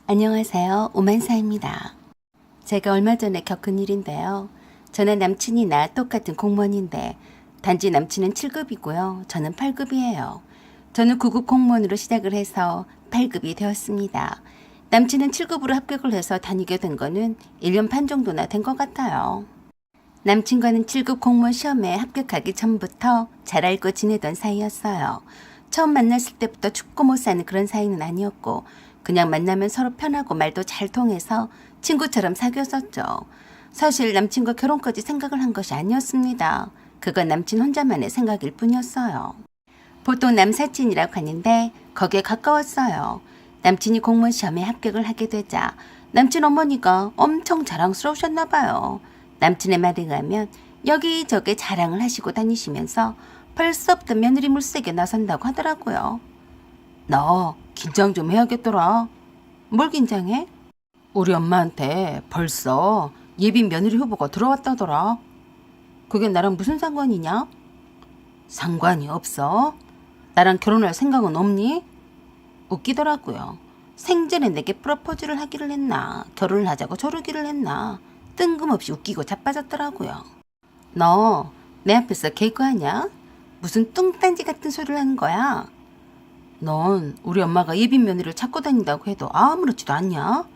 안녕하세요. 오만사입니다. 제가 얼마 전에 겪은 일인데요. 저는 남친이나 똑같은 공무원인데 단지 남친은 7급이고요. 저는 8급이에요. 저는 9급 공무원으로 시작을 해서 8급이 되었습니다. 남친은 7급으로 합격을 해서 다니게 된 거는 1년 반 정도나 된 것 같아요. 남친과는 7급 공무원 시험에 합격하기 전부터 잘 알고 지내던 사이였어요. 처음 만났을 때부터 죽고 못 사는 그런 사이는 아니었고 그냥 만나면 서로 편하고 말도 잘 통해서 친구처럼 사귀었었죠. 사실 남친과 결혼까지 생각을 한 것이 아니었습니다. 그건 남친 혼자만의 생각일 뿐이었어요. 보통 남사친이라고 하는데 거기에 가까웠어요. 남친이 공무원 시험에 합격을 하게 되자 남친 어머니가 엄청 자랑스러우셨나 봐요. 남친의 말에 의하면 여기저기 자랑을 하시고 다니시면서 벌써부터 며느리 물색에 나선다고 하더라고요. 너 긴장 좀 해야겠더라. 뭘 긴장해? 우리 엄마한테 벌써 예비 며느리 후보가 들어왔다더라. 그게 나랑 무슨 상관이냐? 상관이 없어. 나랑 결혼할 생각은 없니? 웃기더라고요. 생전에 내게 프로포즈를 하기를 했나 결혼을 하자고 조르기를 했나 뜬금없이 웃기고 자빠졌더라고요. 너 내 앞에서 개그하냐? 무슨 뚱딴지 같은 소리를 하는 거야? 넌 우리 엄마가 예비 며느리를 찾고 다닌다고 해도 아무렇지도 않냐?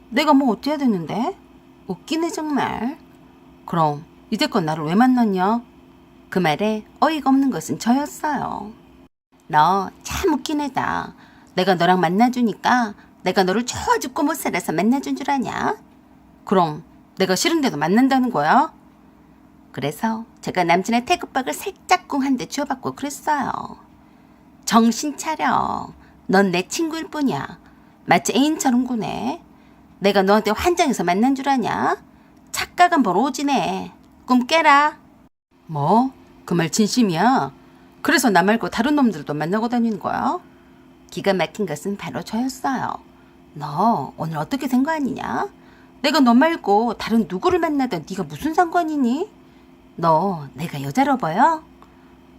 내가 뭐 어때야 되는데? 웃기네 정말. 그럼 이제껏 나를 왜 만났냐? 그 말에 어이가 없는 것은 저였어요. 너 참 웃긴 애다. 내가 너랑 만나주니까 내가 너를 좋아 죽고 못 살아서 만나준 줄 아냐? 그럼 내가 싫은데도 만난다는 거야? 그래서 제가 남친의 태극박을 살짝 꿍 한 대 주워받고 그랬어요. 정신 차려. 넌 내 친구일 뿐이야. 마치 애인처럼 구네. 내가 너한테 환장해서 만난 줄 아냐? 착각은 뭘 오지네. 꿈 깨라. 뭐? 그 말 진심이야? 그래서 나 말고 다른 놈들도 만나고 다니는 거야? 기가 막힌 것은 바로 저였어요. 너 오늘 어떻게 된 거 아니냐? 내가 너 말고 다른 누구를 만나든 네가 무슨 상관이니? 너 내가 여자로 보여?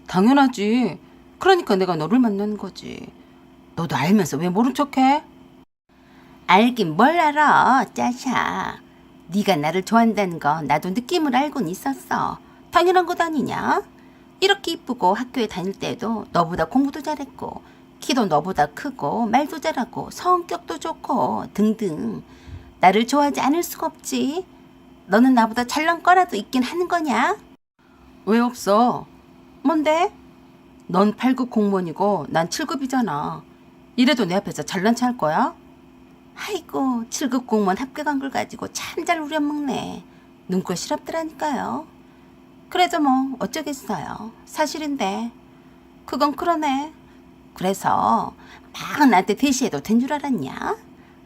당연하지. 그러니까 내가 너를 만나는 거지. 너도 알면서 왜 모른 척해? 알긴 뭘 알아, 짜샤. 네가 나를 좋아한다는 거 나도 느낌을 알고는 있었어. 당연한 것 아니냐? 이렇게 이쁘고 학교에 다닐 때도 너보다 공부도 잘했고 키도 너보다 크고 말도 잘하고 성격도 좋고 등등. 나를 좋아하지 않을 수가 없지. 너는 나보다 잘난 거라도 있긴 하는 거냐? 왜 없어? 뭔데? 넌 8급 공무원이고 난 7급이잖아. 이래도 내 앞에서 잘난 체 할 거야? 아이고 7급 공무원 합격한 걸 가지고 참 잘 우려먹네. 눈꼴 시럽더라니까요. 그래도 뭐 어쩌겠어요. 사실인데. 그건 그러네. 그래서 막 나한테 대시해도 된 줄 알았냐?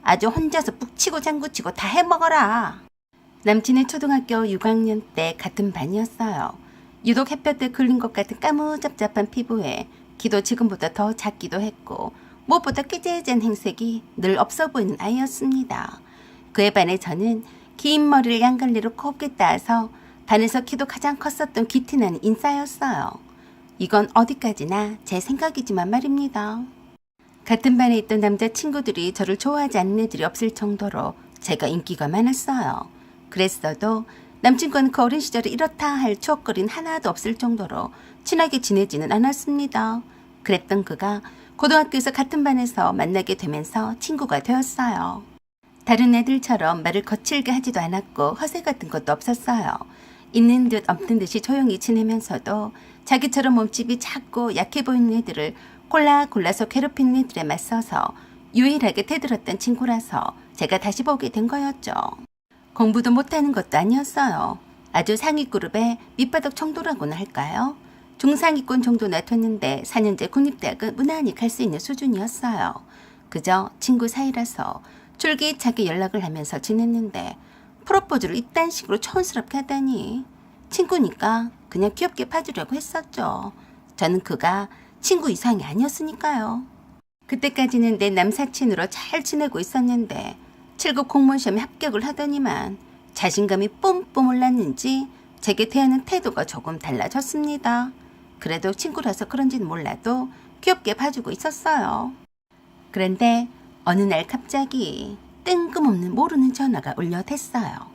아주 혼자서 북치고 장구치고 다 해먹어라. 남친은 초등학교 6학년 때 같은 반이었어요. 유독 햇볕에 걸린 것 같은 까무잡잡한 피부에 키도 지금보다 더 작기도 했고 무엇보다 꾀재재한 행색이 늘 없어 보이는 아이였습니다. 그에 반해 저는 긴 머리를 양갈래로 곱게 따서 반에서 키도 가장 컸었던 귀티나는 인싸였어요. 이건 어디까지나 제 생각이지만 말입니다. 같은 반에 있던 남자친구들이 저를 좋아하지 않는 애들이 없을 정도로 제가 인기가 많았어요. 그랬어도 남친과는 그 어린 시절에 이렇다 할 추억거리는 하나도 없을 정도로 친하게 지내지는 않았습니다. 그랬던 그가 고등학교에서 같은 반에서 만나게 되면서 친구가 되었어요. 다른 애들처럼 말을 거칠게 하지도 않았고 허세 같은 것도 없었어요. 있는 듯 없는 듯이 조용히 지내면서도 자기처럼 몸집이 작고 약해 보이는 애들을 골라서 괴롭히는 애들에 맞서서 유일하게 대들었던 친구라서 제가 다시 보게 된 거였죠. 공부도 못하는 것도 아니었어요. 아주 상위 그룹의 밑바닥 정도라고나 할까요? 중상위권 정도나 됐는데 4년제 국립대학은 무난히 갈 수 있는 수준이었어요. 그저 친구 사이라서 줄기차게 연락을 하면서 지냈는데 프로포즈를 이딴 식으로 촌스럽게 하다니. 친구니까 그냥 귀엽게 봐주려고 했었죠. 저는 그가 친구 이상이 아니었으니까요. 그때까지는 내 남사친으로 잘 지내고 있었는데 7급 공무원 시험에 합격을 하더니만 자신감이 뿜뿜 올랐는지 제게 대하는 태도가 조금 달라졌습니다. 그래도 친구라서 그런지는 몰라도 귀엽게 봐주고 있었어요. 그런데 어느 날 갑자기 뜬금없는 모르는 전화가 울려댔어요.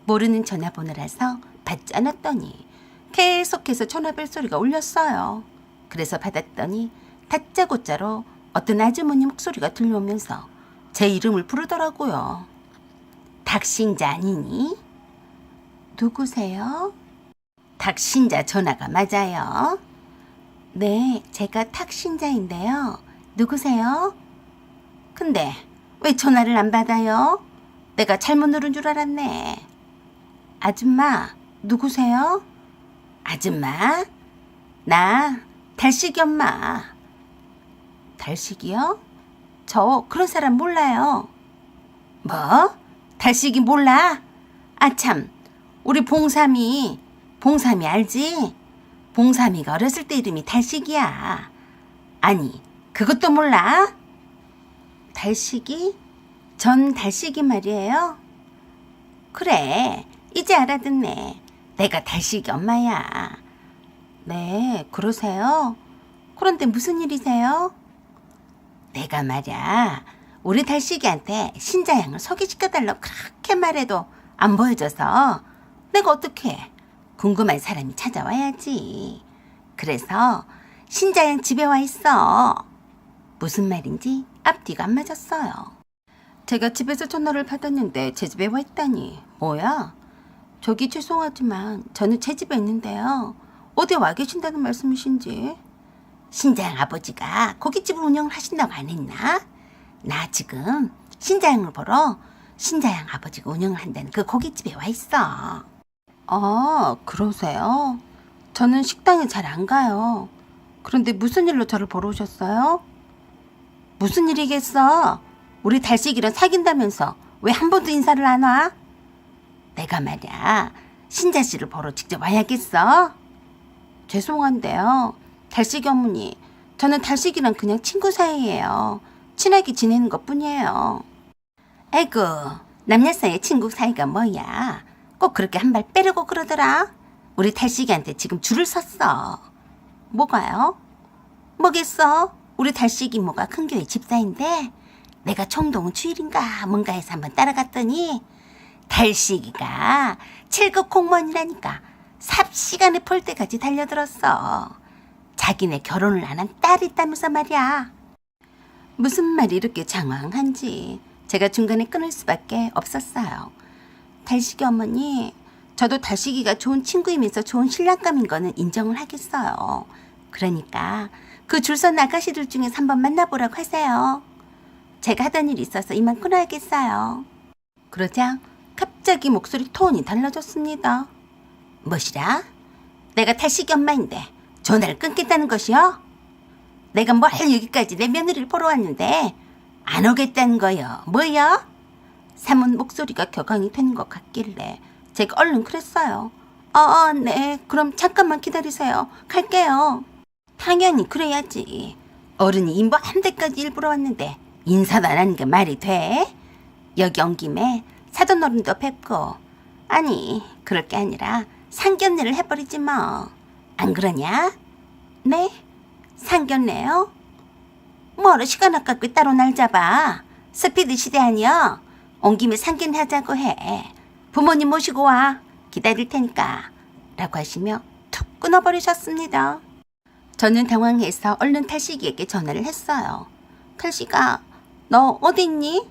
모르는 전화번호라서 받지 않았더니 계속해서 전화벨 소리가 울렸어요. 그래서 받았더니 다짜고짜로 어떤 아주머니 목소리가 들려오면서 제 이름을 부르더라고요. 닥신자 아니니? 누구세요? 닥신자 전화가 맞아요. 네, 제가 탁신자인데요. 누구세요? 근데 왜 전화를 안 받아요? 내가 잘못 누른 줄 알았네. 아줌마, 누구세요? 아줌마? 나 달식이 엄마. 달식이요? 저 그런 사람 몰라요. 뭐? 달식이 몰라? 아참, 우리 봉삼이 알지? 봉삼이가 어렸을 때 이름이 달식이야. 아니, 그것도 몰라? 달식이? 전 달식이 말이에요. 그래, 이제 알아듣네. 내가 달식이 엄마야. 네, 그러세요? 그런데 무슨 일이세요? 내가 말야, 우리 달식이한테 신자양을 소개시켜달라고 그렇게 말해도 안 보여줘서 내가 어떡해. 궁금한 사람이 찾아와야지. 그래서 신자양 집에 와 있어. 무슨 말인지 앞뒤가 안 맞았어요. 제가 집에서 전화를 받았는데 제 집에 와 있다니. 뭐야? 저기 죄송하지만 저는 제 집에 있는데요. 어디 와 계신다는 말씀이신지. 신자양 아버지가 고깃집을 운영을 하신다고 안 했나? 나 지금 신자양을 보러 신자양 아버지가 운영을 한다는 그 고깃집에 와 있어. 아, 그러세요? 저는 식당에 잘 안 가요. 그런데 무슨 일로 저를 보러 오셨어요? 무슨 일이겠어? 우리 달식이랑 사귄다면서 왜 한 번도 인사를 안 와? 내가 말이야, 신자 씨를 보러 직접 와야겠어? 죄송한데요. 달식이 어머니, 저는 달식이랑 그냥 친구 사이예요. 친하게 지내는 것뿐이에요. 아이고, 남녀 사이의 친구 사이가 뭐야. 꼭 그렇게 한 발 빼려고 그러더라. 우리 달식이한테 지금 줄을 섰어. 뭐가요? 뭐겠어? 우리 달식이 뭐가 큰 교회 집사인데 내가 청동 주일인가 뭔가 해서 한번 따라갔더니 달식이가 7급 공무원이라니까 삽시간에 볼 때까지 달려들었어. 자기네 결혼을 안 한 딸이 있다면서 말이야. 무슨 말이 이렇게 장황한지 제가 중간에 끊을 수밖에 없었어요. 달식이 어머니, 저도 달식이가 좋은 친구이면서 좋은 신랑감인 거는 인정을 하겠어요. 그러니까 그 줄선 아가씨들 중에서 한번 만나보라고 하세요. 제가 하던 일이 있어서 이만 끊어야겠어요. 그러자 갑자기 목소리 톤이 달라졌습니다. 뭐시라? 내가 달식이 엄마인데 전화를 끊겠다는 것이요? 내가 뭘 여기까지 내 며느리를 보러 왔는데 안 오겠다는 거요. 뭐요? 사문 목소리가 격앙이 되는 것 같길래 제가 얼른 그랬어요. 네. 그럼 잠깐만 기다리세요. 갈게요. 당연히 그래야지. 어른이 인보 한 대까지 일부러 왔는데 인사도 안 하는 게 말이 돼? 여기 온 김에 사돈 어른도 뵙고, 아니 그럴 게 아니라 상견례를 해버리지 뭐. 안 그러냐? 네? 상견례요? 뭐하러 시간 아깝게 따로 날 잡아. 스피드 시대 아니여. 온 김에 상견례 하자고 해. 부모님 모시고 와. 기다릴 테니까. 라고 하시며 툭 끊어버리셨습니다. 저는 당황해서 얼른 탈식이에게 전화를 했어요. 탈식아, 너 어디 있니?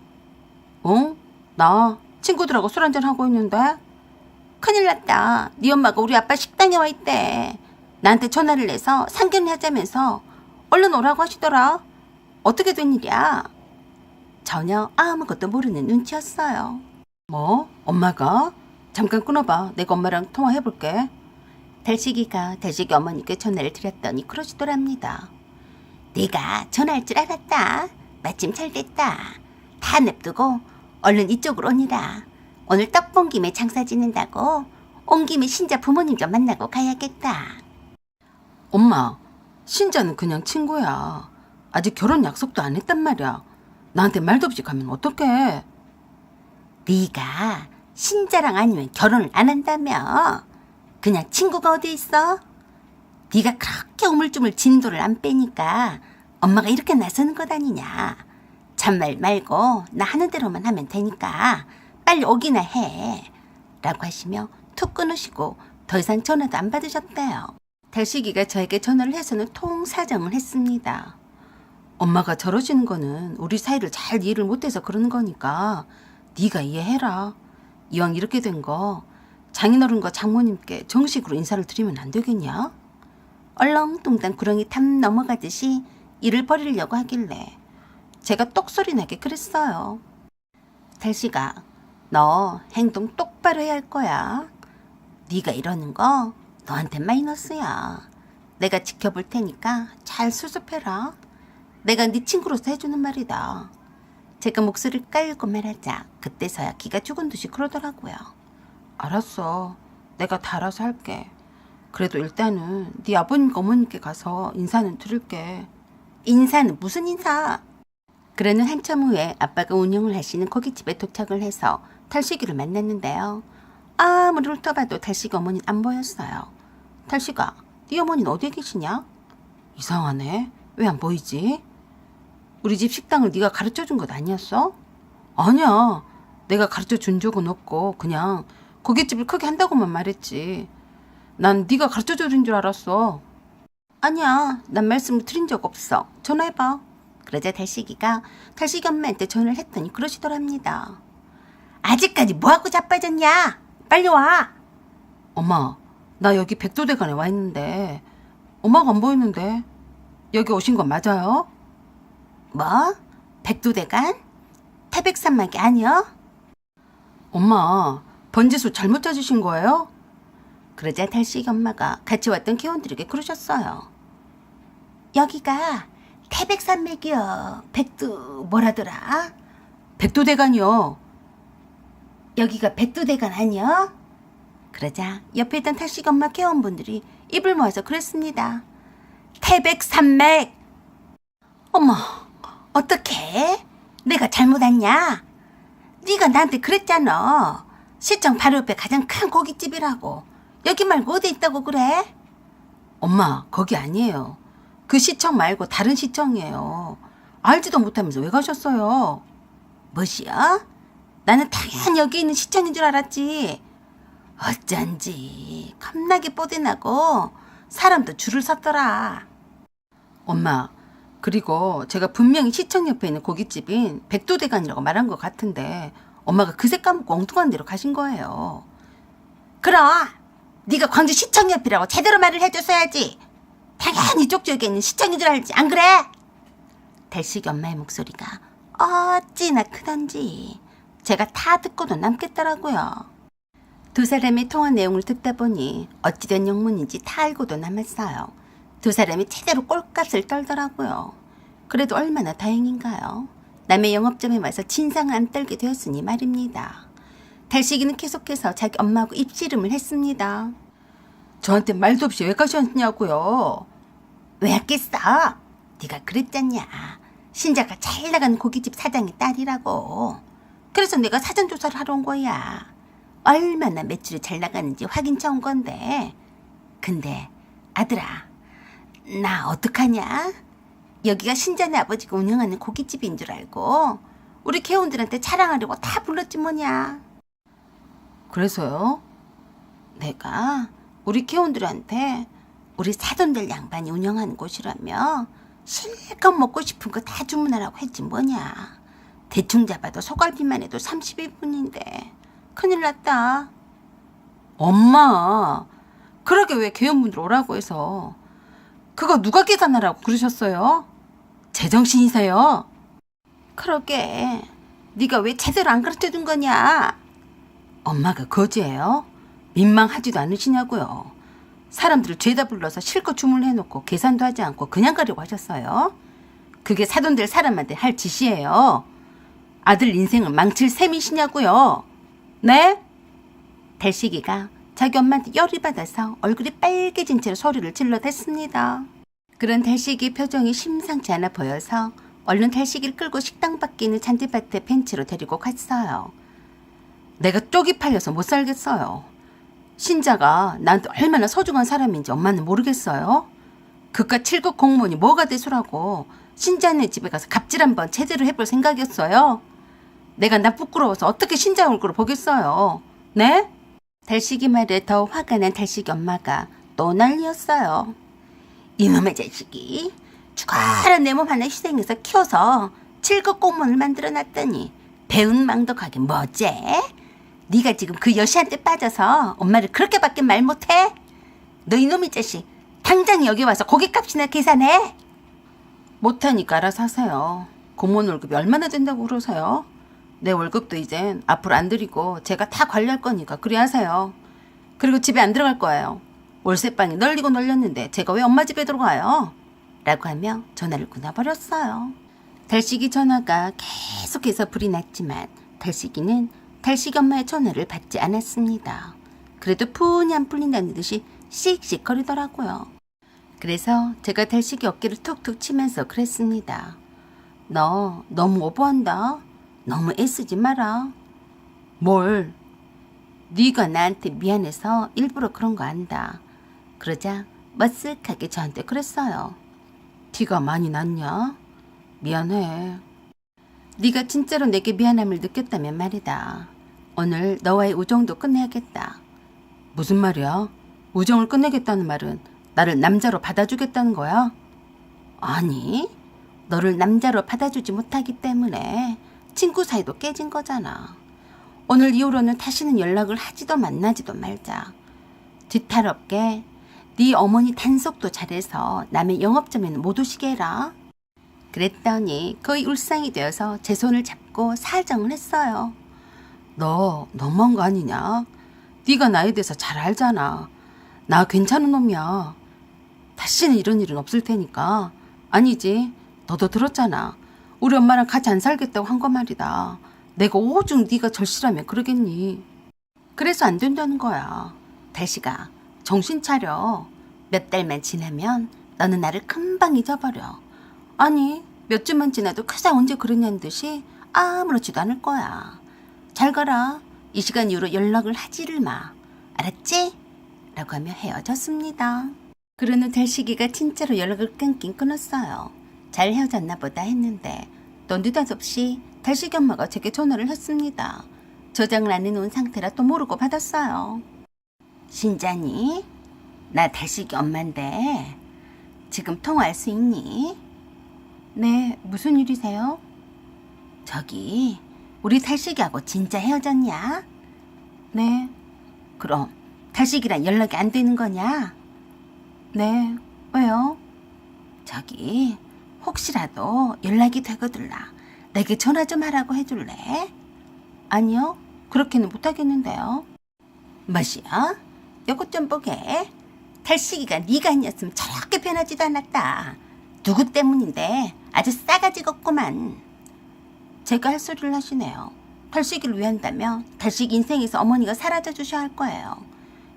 응? 나 친구들하고 술 한잔 하고 있는데. 큰일 났다. 네 엄마가 우리 아빠 식당에 와 있대. 나한테 전화를 해서 상견례 하자면서 얼른 오라고 하시더라. 어떻게 된 일이야? 전혀 아무것도 모르는 눈치였어요. 뭐? 엄마가? 잠깐 끊어봐. 내가 엄마랑 통화해볼게. 달식이가 달식이 어머니께 전화를 드렸더니 그러시더랍니다. 네가 전화할 줄 알았다. 마침 잘 됐다. 다 냅두고 얼른 이쪽으로 오니라. 오늘 떡 본 김에 장사 지낸다고 온 김에 신자 부모님 좀 만나고 가야겠다. 엄마, 신자는 그냥 친구야. 아직 결혼 약속도 안 했단 말이야. 나한테 말도 없이 가면 어떡해. 네가 신자랑 아니면 결혼을 안 한다며. 그냥 친구가 어디 있어? 네가 그렇게 우물쭈물 진도를 안 빼니까 엄마가 이렇게 나서는 것 아니냐. 잔말 말고 나 하는 대로만 하면 되니까 빨리 오기나 해. 라고 하시며 툭 끊으시고 더 이상 전화도 안 받으셨대요. 달식이가 저에게 전화를 해서는 통사정을 했습니다. 엄마가 저러시는 거는 우리 사이를 잘 이해를 못해서 그러는 거니까 네가 이해해라. 이왕 이렇게 된 거 장인어른과 장모님께 정식으로 인사를 드리면 안 되겠냐? 얼렁뚱땅 구렁이 탐 넘어가듯이 일을 벌이려고 하길래 제가 똑소리 나게 그랬어요. 달식아, 너 행동 똑바로 해야 할 거야. 네가 이러는 거 너한테 마이너스야. 내가 지켜볼 테니까 잘 수습해라. 내가 네 친구로서 해주는 말이다. 제가 목소리를 깔고 말하자 그때서야 기가 죽은 듯이 그러더라고요. 알았어. 내가 다 알아서 할게. 그래도 일단은 네 아버님과 어머님께 가서 인사는 드릴게. 인사는 무슨 인사? 그러는 한참 후에 아빠가 운영을 하시는 고깃집에 도착을 해서 탈식이를 만났는데요. 아무리 훑어봐도 탈식이 어머니는 안 보였어요. 탈식아, 네 어머니는 어디에 계시냐? 이상하네. 왜 안 보이지? 우리 집 식당을 네가 가르쳐준 것 아니었어? 아니야. 내가 가르쳐준 적은 없고 그냥 고깃집을 크게 한다고만 말했지. 난 네가 가르쳐준 줄 알았어. 아니야. 난 말씀을 드린 적 없어. 전화해봐. 그러자 달식이가 달식이 엄마한테 전화를 했더니 그러시더랍니다. 아직까지 뭐하고 자빠졌냐? 빨리 와. 엄마, 나 여기 백도대간에 와 있는데 엄마가 안 보이는데 여기 오신 건 맞아요? 뭐? 백도대간? 태백산막이 아니여? 엄마, 번지수 잘못 찾으신 거예요? 그러자 달식이 엄마가 같이 왔던 회원들에게 그러셨어요. 여기가 태백산맥이요. 백두 뭐라더라? 백도대간이요. 여기가 백두대간 아니요? 그러자 옆에 있던 탈식 엄마 회원분들이 입을 모아서 그랬습니다. 태백산맥. 어머, 어떡해? 내가 잘못 왔냐? 네가 나한테 그랬잖아. 시청 바로 옆에 가장 큰 고깃집이라고. 여기 말고 어디 있다고 그래? 엄마, 거기 아니에요. 그 시청 말고 다른 시청이에요. 알지도 못하면서 왜 가셨어요? 뭐시여? 나는 당연히 여기 있는 시청인 줄 알았지. 어쩐지 겁나게 뽀대나고 사람도 줄을 섰더라. 엄마, 그리고 제가 분명히 시청 옆에 있는 고깃집인 백도대간이라고 말한 것 같은데 엄마가 그새 까먹고 엉뚱한 데로 가신 거예요. 그럼 네가 광주 시청 옆이라고 제대로 말을 해줬어야지. 당연히 이쪽 지역에 있는 시청인 줄 알지, 안 그래? 달식이 엄마의 목소리가 어찌나 크던지 제가 다 듣고도 남겠더라고요. 두 사람의 통화 내용을 듣다 보니 어찌된 영문인지 다 알고도 남았어요. 두 사람이 제대로 꼴값을 떨더라고요. 그래도 얼마나 다행인가요? 남의 영업점에 와서 진상을 안 떨게 되었으니 말입니다. 달식이는 계속해서 자기 엄마하고 입씨름을 했습니다. 저한테 말도 없이 왜 가셨냐고요? 왜 했겠어? 네가 그랬잖냐. 신자가 잘 나가는 고깃집 사장의 딸이라고. 그래서 내가 사전조사를 하러 온 거야. 얼마나 매출이 잘 나가는지 확인차 온 건데. 근데 아들아, 나 어떡하냐? 여기가 신자네 아버지가 운영하는 고깃집인 줄 알고 우리 개혼들한테 자랑하려고 다 불렀지 뭐냐. 그래서요? 내가 우리 개혼들한테 우리 사돈들 양반이 운영하는 곳이라며 실컷 먹고 싶은 거 다 주문하라고 했지 뭐냐. 대충 잡아도 소갈비만 해도 32분인데 큰일 났다. 엄마, 그러게 왜 개혼분들 오라고 해서 그거 누가 계산하라고 그러셨어요? 제정신이세요? 그러게 네가 왜 제대로 안 가르쳐준 거냐. 엄마가 거지예요? 민망하지도 않으시냐고요. 사람들을 죄다 불러서 실컷 주문해놓고 계산도 하지 않고 그냥 가려고 하셨어요? 그게 사돈들 사람한테 할 짓이에요. 아들 인생을 망칠 셈이시냐고요. 네? 달식이가 자기 엄마한테 열이 받아서 얼굴이 빨개진 채로 소리를 질러댔습니다. 그런 달식이 표정이 심상치 않아 보여서 얼른 달식이를 끌고 식당 밖에 있는 잔디밭에 벤치로 데리고 갔어요. 내가 쪽이 팔려서 못 살겠어요. 신자가 나한테 얼마나 소중한 사람인지 엄마는 모르겠어요? 그깟 7급 공무원이 뭐가 대수라고 신자네 집에 가서 갑질 한번 제대로 해볼 생각이었어요. 내가 나 부끄러워서 어떻게 신자 얼굴을 보겠어요. 네? 달식이 말에 더 화가 난 달식이 엄마가 또 난리였어요. 이놈의 자식이 죽어라 내 몸 하나 희생해서 키워서 7급 공무원을 만들어놨더니 배은망덕하게 뭐지? 네가 지금 그 여시한테 빠져서 엄마를 그렇게밖에 말 못해? 너 이놈의 자식 당장 여기 와서 고깃값이나 계산해. 못하니까 알아서 하세요. 공무원 월급이 얼마나 된다고 그러세요? 내 월급도 이젠 앞으로 안 드리고 제가 다 관리할 거니까 그리 하세요. 그리고 집에 안 들어갈 거예요. 월세방이 널리고 널렸는데 제가 왜 엄마 집에 들어가요? 라고 하며 전화를 끊어버렸어요. 달식이 전화가 계속해서 불이 났지만 달식이는 달식이 엄마의 전화를 받지 않았습니다. 그래도 푼이 안 풀린다는 듯이 씩씩거리더라고요. 그래서 제가 달식이 어깨를 툭툭 치면서 그랬습니다. 너 너무 오버한다. 너무 애쓰지 마라. 뭘? 네가 나한테 미안해서 일부러 그런 거 안다. 그러자 머쓱하게 저한테 그랬어요. 티가 많이 났냐? 미안해. 네가 진짜로 내게 미안함을 느꼈다면 말이다. 오늘 너와의 우정도 끝내야겠다. 무슨 말이야? 우정을 끝내겠다는 말은 나를 남자로 받아주겠다는 거야? 아니, 너를 남자로 받아주지 못하기 때문에 친구 사이도 깨진 거잖아. 오늘 이후로는 다시는 연락을 하지도 만나지도 말자. 뒤탈없게 네 어머니 단속도 잘해서 남의 영업점에는 못 오시게 해라. 그랬더니 거의 울상이 되어서 제 손을 잡고 사정을 했어요. 너 너무한 거 아니냐? 네가 나에 대해서 잘 알잖아. 나 괜찮은 놈이야. 다시는 이런 일은 없을 테니까. 아니지, 너도 들었잖아. 우리 엄마랑 같이 안 살겠다고 한 거 말이다. 내가 오죽 네가 절실하면 그러겠니. 그래서 안 된다는 거야. 달식아, 정신 차려. 몇 달만 지나면 너는 나를 금방 잊어버려. 아니, 몇 주만 지나도 그자 언제 그랬냐는 듯이 아무렇지도 않을 거야. 잘 가라. 이 시간 이후로 연락을 하지를 마. 알았지? 라고 하며 헤어졌습니다. 그런 후 달식이가 진짜로 연락을 끊긴 끊었어요. 잘 헤어졌나 보다 했는데 또 느닷없이 달식이 엄마가 제게 전화를 했습니다. 저장을 안 해놓은 상태라 또 모르고 받았어요. 신자니? 나 달식이 엄마인데 지금 통화할 수 있니? 네, 무슨 일이세요? 저기 우리 달식이하고 진짜 헤어졌냐? 네. 그럼 달식이랑 연락이 안 되는 거냐? 네. 왜요? 저기 혹시라도 연락이 되거들라 내게 전화 좀 하라고 해줄래? 아니요. 그렇게는 못하겠는데요. 뭐시여? 요것 좀 보게. 달식이가 네가 아니었으면 저렇게 변하지도 않았다. 누구 때문인데 아주 싸가지가 없구만. 제가 할 소리를 하시네요. 달식이를 위한다면 달식 인생에서 어머니가 사라져 주셔야 할 거예요.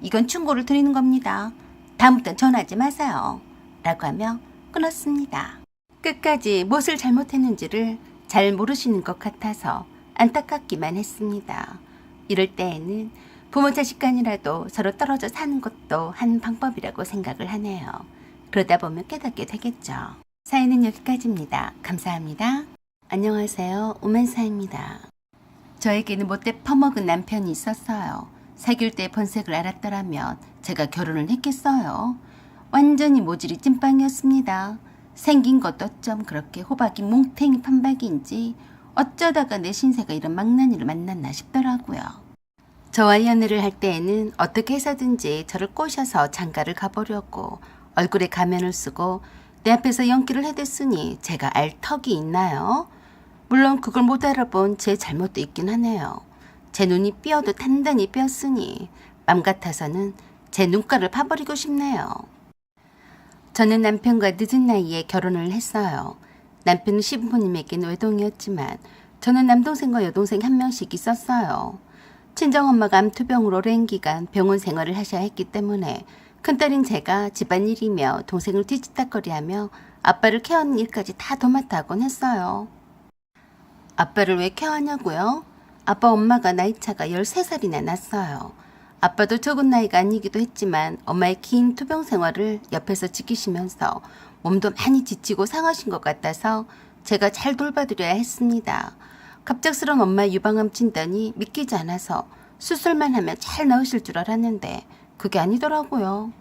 이건 충고를 드리는 겁니다. 다음부턴 전화하지 마세요. 라고 하며 끊었습니다. 끝까지 무엇을 잘못했는지를 잘 모르시는 것 같아서 안타깝기만 했습니다. 이럴 때에는 부모 자식 간이라도 서로 떨어져 사는 것도 한 방법이라고 생각을 하네요. 그러다 보면 깨닫게 되겠죠. 사연은 여기까지입니다. 감사합니다. 안녕하세요. 오만사입니다. 저에게는 못돼 퍼먹은 남편이 있었어요. 사귈 때 본색을 알았더라면 제가 결혼을 했겠어요. 완전히 모질이 찐빵이었습니다. 생긴 것도 어쩜 그렇게 호박이 뭉탱이 판박인지 어쩌다가 내 신세가 이런 망나니를 만났나 싶더라고요. 저와 연애를 할 때에는 어떻게 해서든지 저를 꼬셔서 장가를 가보려고 얼굴에 가면을 쓰고 내 앞에서 연기를 해댔으니 제가 알 턱이 있나요? 물론 그걸 못 알아본 제 잘못도 있긴 하네요. 제 눈이 삐어도 단단히 삐었으니 맘 같아서는 제 눈가를 파버리고 싶네요. 저는 남편과 늦은 나이에 결혼을 했어요. 남편은 시부모님에겐 외동이었지만 저는 남동생과 여동생 한 명씩 있었어요. 친정엄마가 암투병으로 오랜 기간 병원 생활을 하셔야 했기 때문에 큰딸인 제가 집안일이며 동생을 뒤치다거리하며 아빠를 케어하는 일까지 다 도맡아 하곤 했어요. 아빠를 왜 케어하냐고요? 아빠 엄마가 나이차가 13살이나 났어요. 아빠도 적은 나이가 아니기도 했지만 엄마의 긴 투병 생활을 옆에서 지키시면서 몸도 많이 지치고 상하신 것 같아서 제가 잘 돌봐드려야 했습니다. 갑작스런 엄마의 유방암 진단이 믿기지 않아서 수술만 하면 잘 나으실 줄 알았는데 그게 아니더라고요.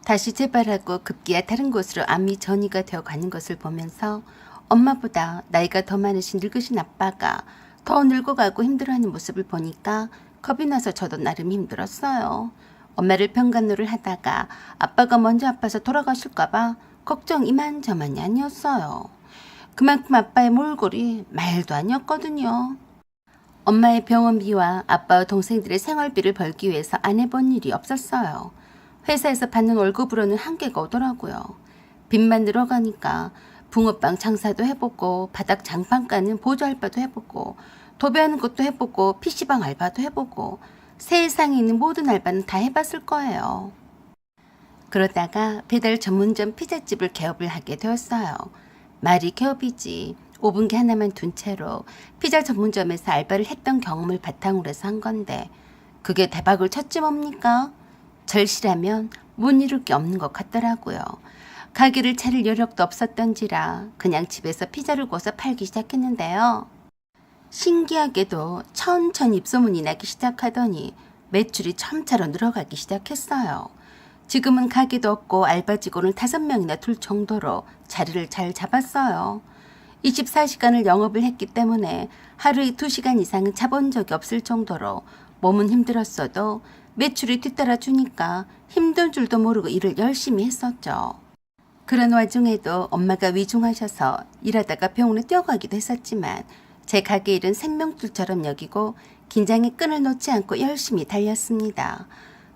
다시 재발하고 급기야 다른 곳으로 암이 전이가 되어 가는 것을 보면서 엄마보다 나이가 더 많으신 늙으신 아빠가 더 늙어가고 힘들어하는 모습을 보니까 겁이 나서 저도 나름 힘들었어요. 엄마를 병간호를 하다가 아빠가 먼저 아파서 돌아가실까봐 걱정 이만저만이 아니었어요. 그만큼 아빠의 몰골이 말도 아니었거든요. 엄마의 병원비와 아빠와 동생들의 생활비를 벌기 위해서 안 해본 일이 없었어요. 회사에서 받는 월급으로는 한계가 오더라고요. 빚만 늘어가니까 붕어빵 장사도 해보고 바닥 장판 까는 보조 알바도 해보고 도배하는 것도 해보고 PC방 알바도 해보고 세상에 있는 모든 알바는 다 해봤을 거예요. 그러다가 배달 전문점 피자집을 개업을 하게 되었어요. 말이 개업이지. 오븐기 하나만 둔 채로 피자 전문점에서 알바를 했던 경험을 바탕으로 해서 한 건데 그게 대박을 쳤지 뭡니까? 절실하면 못 이룰 게 없는 것 같더라고요. 가게를 차릴 여력도 없었던지라 그냥 집에서 피자를 구워서 팔기 시작했는데요. 신기하게도 천천히 입소문이 나기 시작하더니 매출이 점차로 늘어가기 시작했어요. 지금은 가게도 없고 알바 직원을 5명이나 둘 정도로 자리를 잘 잡았어요. 24시간을 영업을 했기 때문에 하루에 2시간 이상은 자본 적이 없을 정도로 몸은 힘들었어도 매출이 뒤따라 주니까 힘든 줄도 모르고 일을 열심히 했었죠. 그런 와중에도 엄마가 위중하셔서 일하다가 병원에 뛰어가기도 했었지만 제 가게 일은 생명줄처럼 여기고 긴장의 끈을 놓지 않고 열심히 달렸습니다.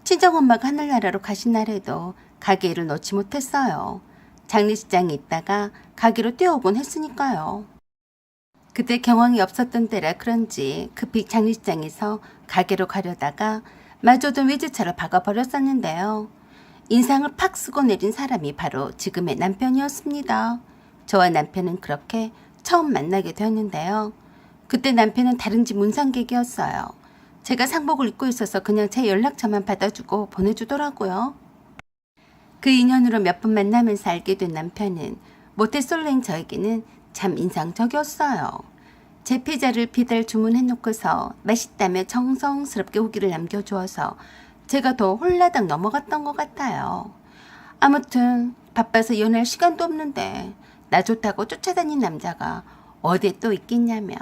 친정엄마가 하늘나라로 가신 날에도 가게 일을 놓지 못했어요. 장례식장에 있다가 가게로 뛰어오곤 했으니까요. 그때 경황이 없었던 때라 그런지 급히 장례식장에서 가게로 가려다가 마저도 외제차로 박아버렸었는데요. 인상을 팍 쓰고 내린 사람이 바로 지금의 남편이었습니다. 저와 남편은 그렇게 처음 만나게 되었는데요. 그때 남편은 다른 집 문상객이었어요. 제가 상복을 입고 있어서 그냥 제 연락처만 받아주고 보내주더라고요. 그 인연으로 몇 번 만나면서 알게 된 남편은 모태솔로인 저에게는 참 인상적이었어요. 제 피자를 배달 주문해놓고서 맛있다며 정성스럽게 후기를 남겨주어서 제가 더 홀라당 넘어갔던 것 같아요. 아무튼 바빠서 연애할 시간도 없는데 나 좋다고 쫓아다닌 남자가 어디에 또 있겠냐며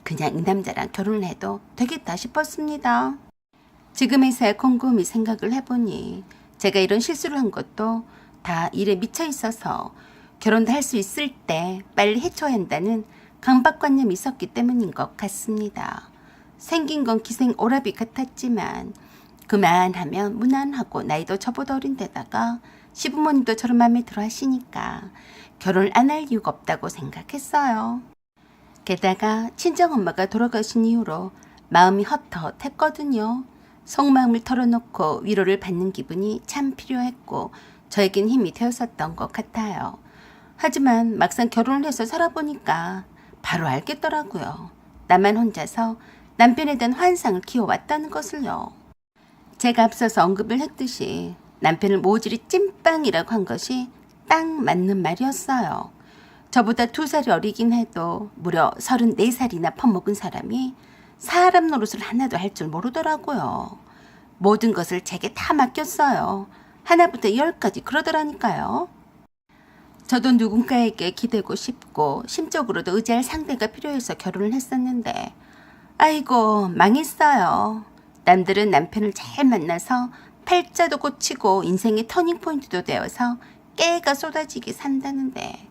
그냥 이 남자랑 결혼을 해도 되겠다 싶었습니다. 지금에서야 곰곰이 생각을 해보니 제가 이런 실수를 한 것도 다 일에 미쳐 있어서 결혼도 할 수 있을 때 빨리 해쳐야 한다는 강박관념이 있었기 때문인 것 같습니다. 생긴 건 기생 오라비 같았지만 그만하면 무난하고 나이도 저보다 어린 데다가 시부모님도 저런 마음에 들어 하시니까 결혼을 안 할 이유가 없다고 생각했어요. 게다가 친정엄마가 돌아가신 이후로 마음이 헛헛했거든요. 속마음을 털어놓고 위로를 받는 기분이 참 필요했고 저에겐 힘이 되었었던 것 같아요. 하지만 막상 결혼을 해서 살아보니까 바로 알겠더라고요. 나만 혼자서 남편에 대한 환상을 키워왔다는 것을요. 제가 앞서서 언급을 했듯이 남편을 모질이 찐빵이라고 한 것이 딱 맞는 말이었어요. 저보다 2살이 어리긴 해도 무려 34살이나 퍼먹은 사람이 사람 노릇을 하나도 할 줄 모르더라고요. 모든 것을 제게 다 맡겼어요. 하나부터 10까지 그러더라니까요. 저도 누군가에게 기대고 싶고 심적으로도 의지할 상대가 필요해서 결혼을 했었는데 아이고 망했어요. 남들은 남편을 잘 만나서 팔자도 고치고 인생의 터닝포인트도 되어서 깨가 쏟아지게 산다는데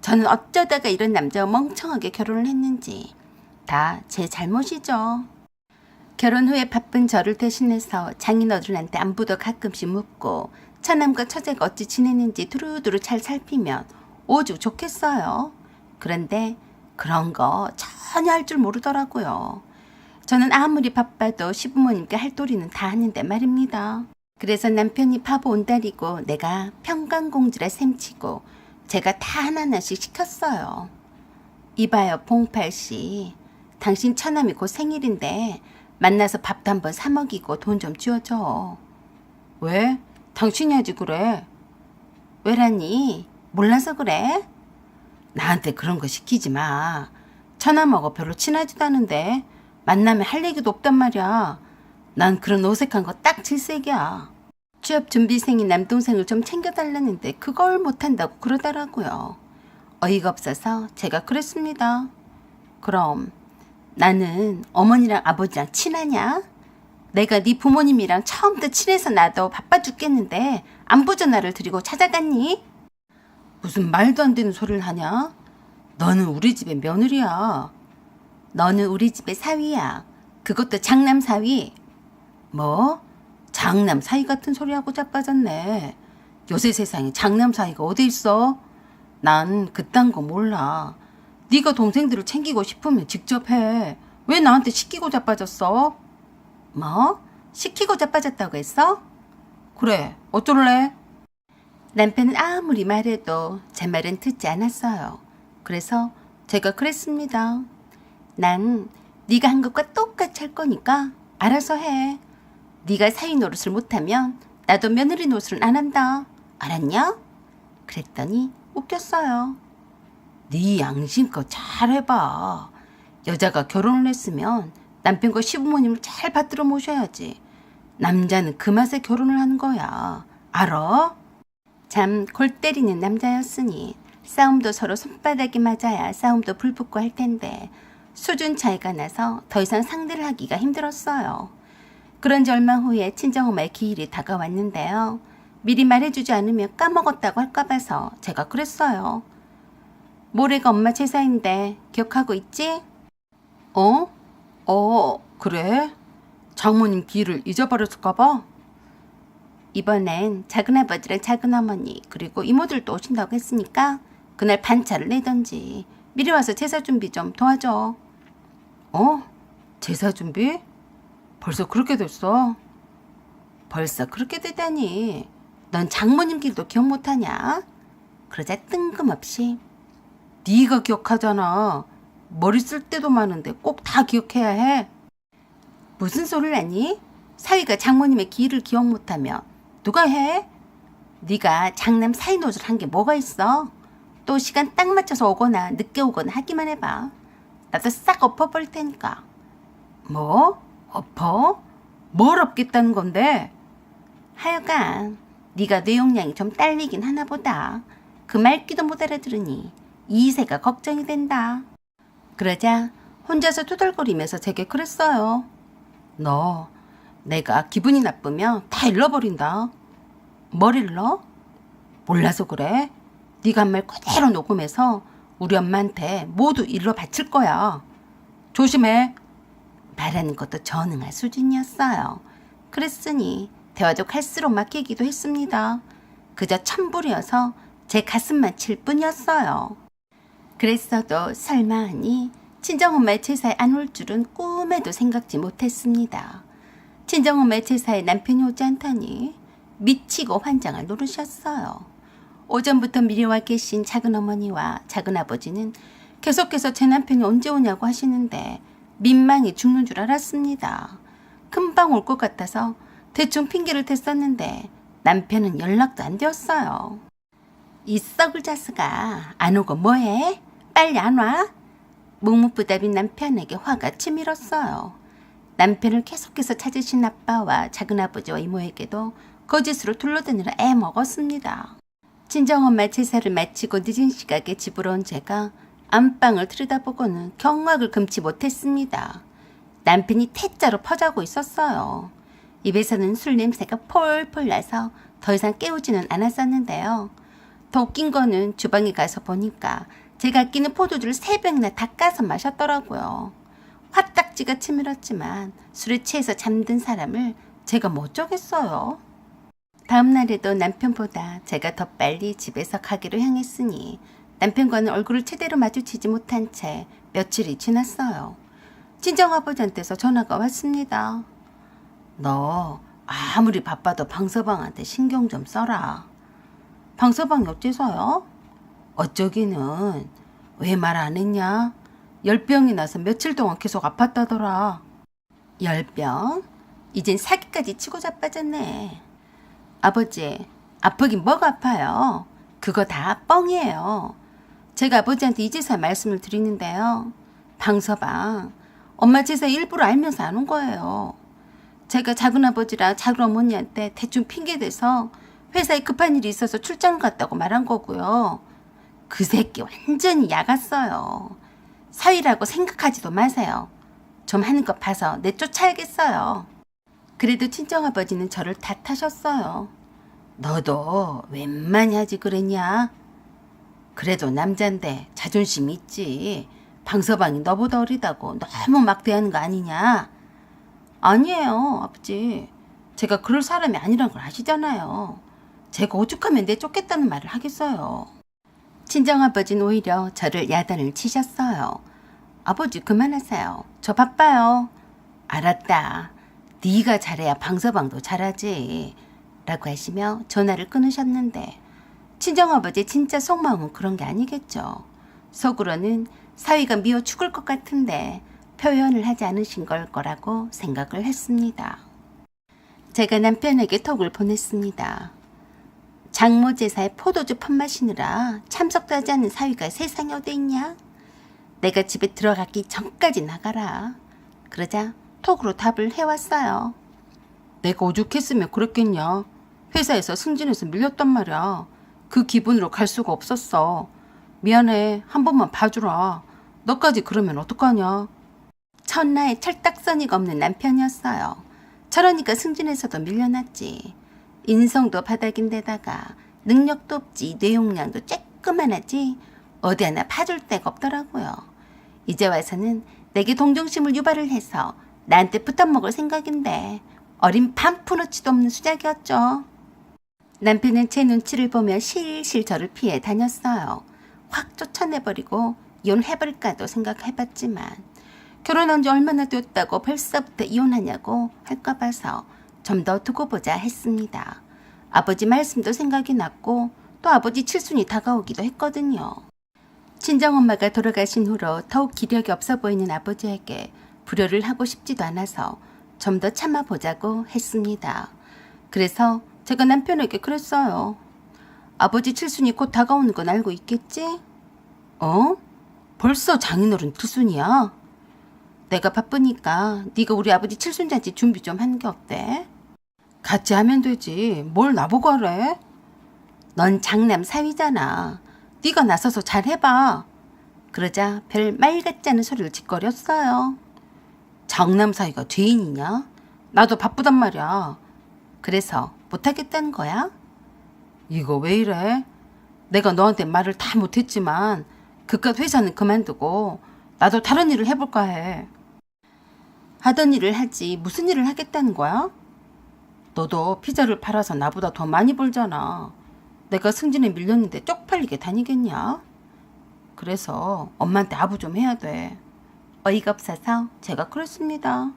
저는 어쩌다가 이런 남자와 멍청하게 결혼을 했는지 다 제 잘못이죠. 결혼 후에 바쁜 저를 대신해서 장인어른한테 안부도 가끔씩 묻고 처남과 처제가 어찌 지내는지 두루두루 잘 살피면 오죽 좋겠어요. 그런데 그런 거 전혀 할 줄 모르더라고요. 저는 아무리 바빠도 시부모님께 할 도리는 다 하는데 말입니다. 그래서 남편이 바보 온달이고 내가 평강공주라 셈치고 제가 다 하나하나씩 시켰어요. 이봐요 봉팔씨. 당신 처남이 곧 생일인데 만나서 밥도 한번 사 먹이고 돈 좀 쥐어줘. 왜? 당신이 하지 그래. 왜라니? 몰라서 그래? 나한테 그런 거 시키지 마. 처남하고 별로 친하지도 않은데 만나면 할 얘기도 없단 말이야. 난 그런 어색한 거 딱 질색이야. 취업 준비생인 남동생을 좀 챙겨달라는데 그걸 못한다고 그러더라고요. 어이가 없어서 제가 그랬습니다. 그럼 나는 어머니랑 아버지랑 친하냐? 내가 네 부모님이랑 처음부터 친해서 나도 바빠 죽겠는데 안부 전화를 드리고 찾아갔니? 무슨 말도 안 되는 소리를 하냐? 너는 우리 집의 며느리야. 너는 우리 집의 사위야. 그것도 장남 사위. 뭐? 장남 사위 같은 소리하고 자빠졌네. 요새 세상에 장남 사위가 어디 있어? 난 그딴 거 몰라. 네가 동생들을 챙기고 싶으면 직접 해. 왜 나한테 시키고 자빠졌어? 뭐? 시키고 자빠졌다고 했어? 그래, 어쩔래? 남편은 아무리 말해도 제 말은 듣지 않았어요. 그래서 제가 그랬습니다. 난 네가 한 것과 똑같이 할 거니까 알아서 해. 네가 사위 노릇을 못하면 나도 며느리 노릇을 안 한다. 알았냐? 그랬더니 웃겼어요. 네 양심껏 잘 해봐. 여자가 결혼을 했으면 남편과 시부모님을 잘 받들어 모셔야지. 남자는 그 맛에 결혼을 하는 거야. 알아? 참 골 때리는 남자였으니 싸움도 서로 손바닥이 맞아야 싸움도 불붙고 할 텐데 수준 차이가 나서 더 이상 상대를 하기가 힘들었어요. 그런 지 얼마 후에 친정엄마의 기일이 다가왔는데요. 미리 말해주지 않으면 까먹었다고 할까 봐서 제가 그랬어요. 모레가 엄마 제사인데 기억하고 있지? 그래? 장모님 기일을 잊어버렸을까 봐? 이번엔 작은아버지랑 작은어머니 그리고 이모들도 오신다고 했으니까 그날 반차를 내던지 미리 와서 제사 준비 좀 도와줘. 제사 준비? 벌써 그렇게 됐어? 벌써 그렇게 되다니. 넌 장모님 길도 기억 못하냐? 그러자 뜬금없이 네가 기억하잖아. 머리 쓸 때도 많은데 꼭 다 기억해야 해. 무슨 소리를 하니? 사위가 장모님의 기일을 기억 못하며 누가 해? 네가 장남 사위 노릇을 한 게 뭐가 있어? 또 시간 딱 맞춰서 오거나 늦게 오거나 하기만 해봐. 나도 싹 엎어버릴 테니까. 뭐? 엎어? 뭘 엎겠다는 건데? 하여간 네가 뇌용량이 좀 딸리긴 하나 보다. 그 말귀도 못 알아들으니 이세가 걱정이 된다. 그러자 혼자서 투덜거리면서 제게 그랬어요. 너 내가 기분이 나쁘면 다 잃어버린다. 뭘 잃어? 몰라서 그래. 네가 한 말 그대로 녹음해서 우리 엄마한테 모두 일러 바칠 거야. 조심해. 말하는 것도 전응할 수준이었어요. 그랬으니 대화도 갈수록 막히기도 했습니다. 그저 천불이어서 제 가슴만 칠 뿐이었어요. 그랬어도 설마 하니 친정엄마의 제사에 안 올 줄은 꿈에도 생각지 못했습니다. 친정엄마의 제사에 남편이 오지 않다니 미치고 환장할 노릇이었어요. 오전부터 미리 와 계신 작은어머니와 작은아버지는 계속해서 제 남편이 언제 오냐고 하시는데 민망히 죽는 줄 알았습니다. 금방 올 것 같아서 대충 핑계를 댔었는데 남편은 연락도 안 되었어요. 이 썩을 자스가 안 오고 뭐해? 빨리 안 와? 묵묵부답인 남편에게 화가 치밀었어요. 남편을 계속해서 찾으신 아빠와 작은아버지와 이모에게도 거짓으로 둘러대느라 애먹었습니다. 친정엄마 제사를 마치고 늦은 시각에 집으로 온 제가 안방을 들여다보고는 경악을 금치 못했습니다. 남편이 태자로 퍼자고 있었어요. 입에서는 술 냄새가 폴폴 나서 더 이상 깨우지는 않았었는데요. 더 웃긴 거는 주방에 가서 보니까 제가 아끼는 포도주를 3병이나 다 까서 마셨더라고요. 화딱지가 치밀었지만 술에 취해서 잠든 사람을 제가 뭐 어쩌겠어요. 다음 날에도 남편보다 제가 더 빨리 집에서 가기로 향했으니 남편과는 얼굴을 제대로 마주치지 못한 채 며칠이 지났어요. 친정아버지한테서 전화가 왔습니다. 너 아무리 바빠도 방서방한테 신경 좀 써라. 방서방이 어째서요? 어쩌기는 왜 말 안 했냐? 열병이 나서 며칠 동안 계속 아팠다더라. 열병? 이젠 사기까지 치고 자빠졌네. 아버지, 아프긴 뭐가 아파요? 그거 다 뻥이에요. 제가 아버지한테 이제서야 말씀을 드리는데요. 방서방, 엄마 제사 일부러 알면서 안 온 거예요. 제가 작은아버지랑 작은어머니한테 대충 핑계대서 회사에 급한 일이 있어서 출장을 갔다고 말한 거고요. 그 새끼 완전히 야갔어요. 사위라고 생각하지도 마세요. 좀 하는 것 봐서 내쫓아야겠어요. 그래도 친정아버지는 저를 탓하셨어요. 너도 웬만히 하지 그랬냐? 그래도 남잔데 자존심 있지. 방서방이 너보다 어리다고 너무 막 대하는 거 아니냐? 아니에요, 아버지. 제가 그럴 사람이 아니란 걸 아시잖아요. 제가 오죽하면 내쫓겠다는 말을 하겠어요. 친정아버지는 오히려 저를 야단을 치셨어요. 아버지 그만하세요. 저 바빠요. 알았다. 네가 잘해야 방서방도 잘하지. 라고 하시며 전화를 끊으셨는데 친정아버지 진짜 속마음은 그런 게 아니겠죠. 속으로는 사위가 미워 죽을 것 같은데 표현을 하지 않으신 걸 거라고 생각을 했습니다. 제가 남편에게 톡을 보냈습니다. 장모 제사에 포도주 펀마시느라 참석도 하지 않는 사위가 세상에 어디 있냐? 내가 집에 들어가기 전까지 나가라. 그러자 톡으로 답을 해왔어요. 내가 오죽했으면 그랬겠냐. 회사에서 승진해서 밀렸단 말이야. 그 기분으로 갈 수가 없었어. 미안해. 한 번만 봐주라. 너까지 그러면 어떡하냐. 첫날 철딱서니가 없는 남편이었어요. 저러니까 승진해서도 밀려났지. 인성도 바닥인데다가 능력도 없지. 뇌용량도 쬐끄만하지. 어디 하나 봐줄 데가 없더라고요. 이제 와서는 내게 동정심을 유발을 해서 나한테 붙어먹을 생각인데 어린 반푼어치도 없는 수작이었죠. 남편은 제 눈치를 보며 실실 저를 피해 다녔어요. 확 쫓아내버리고 이혼해버릴까도 생각해봤지만 결혼한 지 얼마나 되었다고 벌써부터 이혼하냐고 할까 봐서 좀 더 두고 보자 했습니다. 아버지 말씀도 생각이 났고 또 아버지 칠순이 다가오기도 했거든요. 친정엄마가 돌아가신 후로 더욱 기력이 없어 보이는 아버지에게 불효를 하고 싶지도 않아서 좀 더 참아보자고 했습니다. 그래서 제가 남편에게 그랬어요. 아버지 칠순이 곧 다가오는 건 알고 있겠지? 어? 벌써 장인어른 칠순이야? 내가 바쁘니까 네가 우리 아버지 칠순잔치 준비 좀 하는 게 어때? 같이 하면 되지. 뭘 나보고 하래? 넌 장남 사위잖아. 네가 나서서 잘 해봐. 그러자 별 말 같지 않은 소리를 짓거렸어요. 장남 사위가 죄인이냐? 나도 바쁘단 말이야. 그래서 못하겠다는 거야? 이거 왜 이래? 내가 너한테 말을 다 못했지만 그깟 회사는 그만두고 나도 다른 일을 해볼까 해. 하던 일을 하지 무슨 일을 하겠다는 거야? 너도 피자를 팔아서 나보다 더 많이 벌잖아. 내가 승진에 밀렸는데 쪽팔리게 다니겠냐? 그래서 엄마한테 아부 좀 해야 돼. 어이가 없어서 제가 그랬습니다.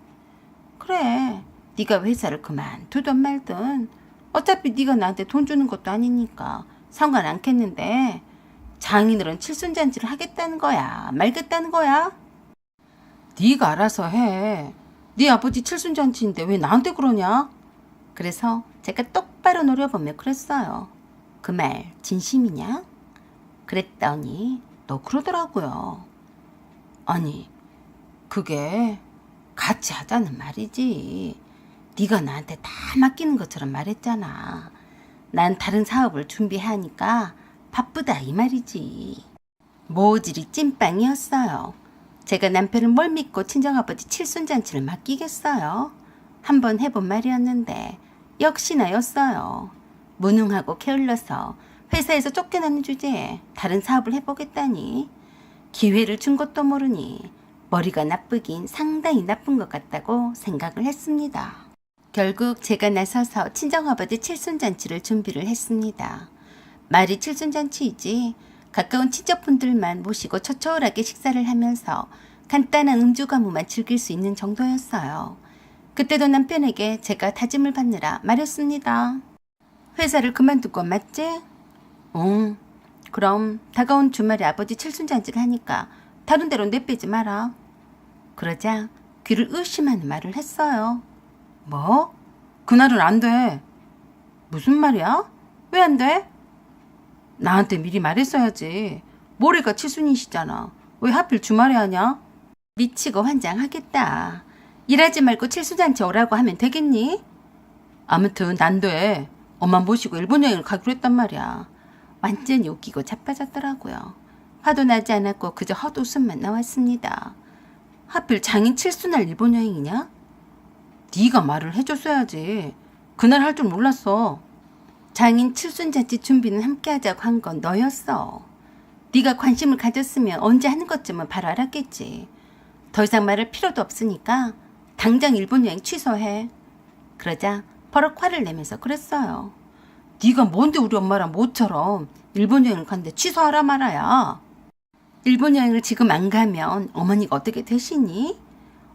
그래, 네가 회사를 그만두든 말든 어차피 네가 나한테 돈 주는 것도 아니니까 상관 않겠는데 장인어른 칠순잔치를 하겠다는 거야? 말겠다는 거야? 네가 알아서 해. 네 아버지 칠순잔치인데 왜 나한테 그러냐? 그래서 제가 똑바로 노려보며 그랬어요. 그 말 진심이냐? 그랬더니 또 그러더라고요. 아니, 그게 같이 하자는 말이지. 네가 나한테 다 맡기는 것처럼 말했잖아. 난 다른 사업을 준비하니까 바쁘다 이 말이지. 모질이 찐빵이었어요. 제가 남편을 뭘 믿고 친정아버지 칠순잔치를 맡기겠어요? 한번 해본 말이었는데 역시나였어요. 무능하고 게을러서 회사에서 쫓겨나는 주제에 다른 사업을 해보겠다니 기회를 준 것도 모르니 머리가 나쁘긴 상당히 나쁜 것 같다고 생각을 했습니다. 결국 제가 나서서 친정아버지 칠순잔치를 준비를 했습니다. 말이 칠순잔치이지 가까운 친척분들만 모시고 처처하게 식사를 하면서 간단한 음주가무만 즐길 수 있는 정도였어요. 그때도 남편에게 제가 다짐을 받느라 말했습니다. 회사를 그만둘 건 맞지? 응. 그럼 다가온 주말에 아버지 칠순잔치를 하니까 다른 데로 내빼지 마라. 그러자 귀를 의심하는 말을 했어요. 뭐? 그날은 안 돼. 무슨 말이야? 왜 안 돼? 나한테 미리 말했어야지. 모레가 칠순이시잖아. 왜 하필 주말에 하냐? 미치고 환장하겠다. 일하지 말고 칠순잔치 오라고 하면 되겠니? 아무튼 난 돼. 엄마 모시고 일본 여행을 가기로 했단 말이야. 완전히 웃기고 자빠졌더라고요. 화도 나지 않았고 그저 헛웃음만 나왔습니다. 하필 장인 칠순날 일본 여행이냐? 네가 말을 해줬어야지. 그날 할 줄 몰랐어. 장인 칠순잔치 준비는 함께 하자고 한 건 너였어. 네가 관심을 가졌으면 언제 하는 것쯤은 바로 알았겠지. 더 이상 말할 필요도 없으니까 당장 일본 여행 취소해. 그러자 버럭 화를 내면서 그랬어요. 네가 뭔데 우리 엄마랑 모처럼 일본 여행을 갔는데 취소하라 말아야. 일본 여행을 지금 안 가면 어머니가 어떻게 되시니?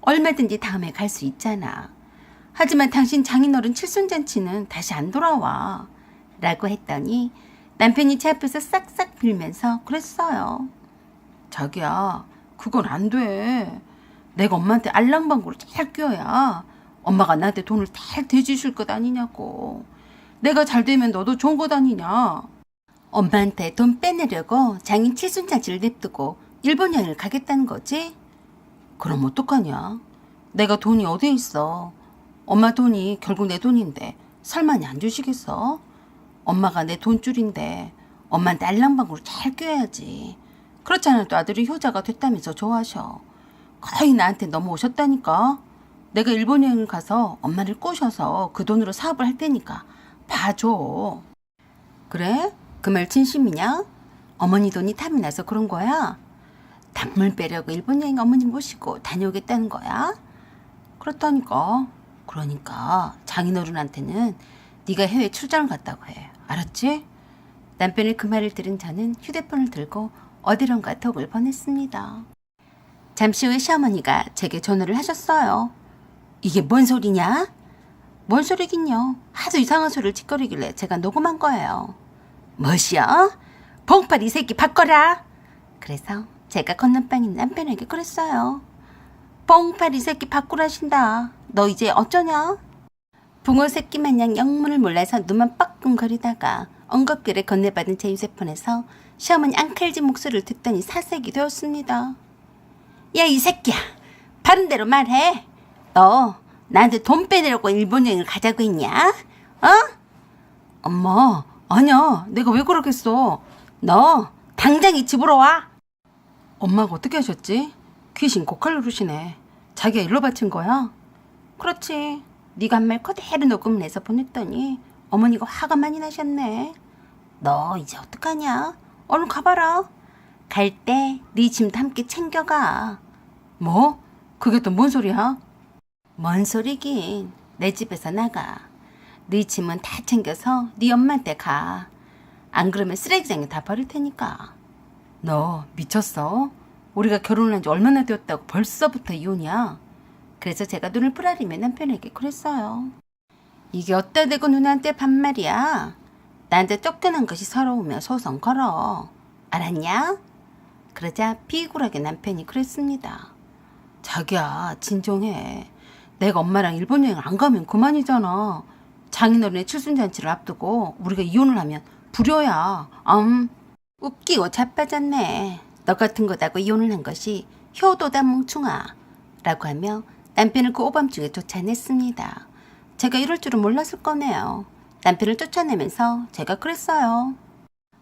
얼마든지 다음에 갈 수 있잖아. 하지만 당신 장인어른 칠순잔치는 다시 안 돌아와. 라고 했더니 남편이 제 앞에서 싹싹 빌면서 그랬어요. 자기야, 그건 안 돼. 내가 엄마한테 알랑방구를 잘 껴야 엄마가 나한테 돈을 잘 대주실 것 아니냐고. 내가 잘 되면 너도 좋은 것 아니냐. 엄마한테 돈 빼내려고 장인 칠순잔치를 냅두고 일본 여행을 가겠다는 거지? 그럼 어떡하냐? 내가 돈이 어디에 있어? 엄마 돈이 결국 내 돈인데 설마니 안 주시겠어? 엄마가 내 돈줄인데 엄마한테 알랑방구를 잘 껴야지. 그렇지 않아도 아들이 효자가 됐다면서 좋아하셔. 거의 나한테 넘어오셨다니까. 내가 일본 여행을 가서 엄마를 꼬셔서 그 돈으로 사업을 할 테니까 봐줘. 그래? 그 말 진심이냐? 어머니 돈이 탐이 나서 그런 거야? 단물 빼려고 일본 여행 어머니 모시고 다녀오겠다는 거야? 그렇다니까. 그러니까 장인어른한테는 네가 해외 출장을 갔다고 해. 알았지? 남편의 그 말을 들은 저는 휴대폰을 들고 어디론가 톡을 보냈습니다. 잠시 후에 시어머니가 제게 전화를 하셨어요. 이게 뭔 소리냐? 뭔 소리긴요. 하도 이상한 소리를 짓거리길래 제가 녹음한 거예요. 뭐시여? 봉팔 이 새끼 바꿔라. 그래서 제가 건넌방인 남편에게 그랬어요. 봉팔 이 새끼 바꾸라신다. 너 이제 어쩌냐? 붕어 새끼 마냥 영문을 몰라서 눈만 뻐끔거리다가 엉겁결에 건네받은 제 휴대폰에서 시어머니 앙칼진 목소리를 듣더니 사색이 되었습니다. 야, 이 새끼야. 바른 대로 말해. 너 나한테 돈 빼내려고 일본 여행을 가자고 했냐? 어? 엄마, 아니야. 내가 왜 그러겠어. 너 당장 이 집으로 와. 엄마가 어떻게 하셨지? 귀신 고칼 누르시네. 자기가 일로 바친 거야? 그렇지. 네가 한 말 그대로 녹음을 내서 보냈더니 어머니가 화가 많이 나셨네. 너 이제 어떡하냐? 얼른 가봐라. 갈 때 네 짐도 함께 챙겨가. 뭐? 그게 또 뭔 소리야? 뭔 소리긴. 내 집에서 나가. 네 짐은 다 챙겨서 네 엄마한테 가. 안 그러면 쓰레기장에 다 버릴 테니까. 너 미쳤어? 우리가 결혼한 지 얼마나 되었다고 벌써부터 이혼이야? 그래서 제가 눈을 뿌라리며 남편에게 그랬어요. 이게 어따 대고 누나한테 반말이야. 나한테 쫓겨난 것이 서러우며 소송 걸어. 알았냐? 그러자 비굴하게 남편이 그랬습니다. 자기야, 진정해. 내가 엄마랑 일본 여행 안 가면 그만이잖아. 장인어른의 칠순잔치를 앞두고 우리가 이혼을 하면 불효야. 웃기고 자빠졌네. 너 같은 거다고 이혼을 한 것이 효도다 뭉충아. 라고 하며 남편을 그 오밤중에 쫓아냈습니다. 제가 이럴 줄은 몰랐을 거네요. 남편을 쫓아내면서 제가 그랬어요.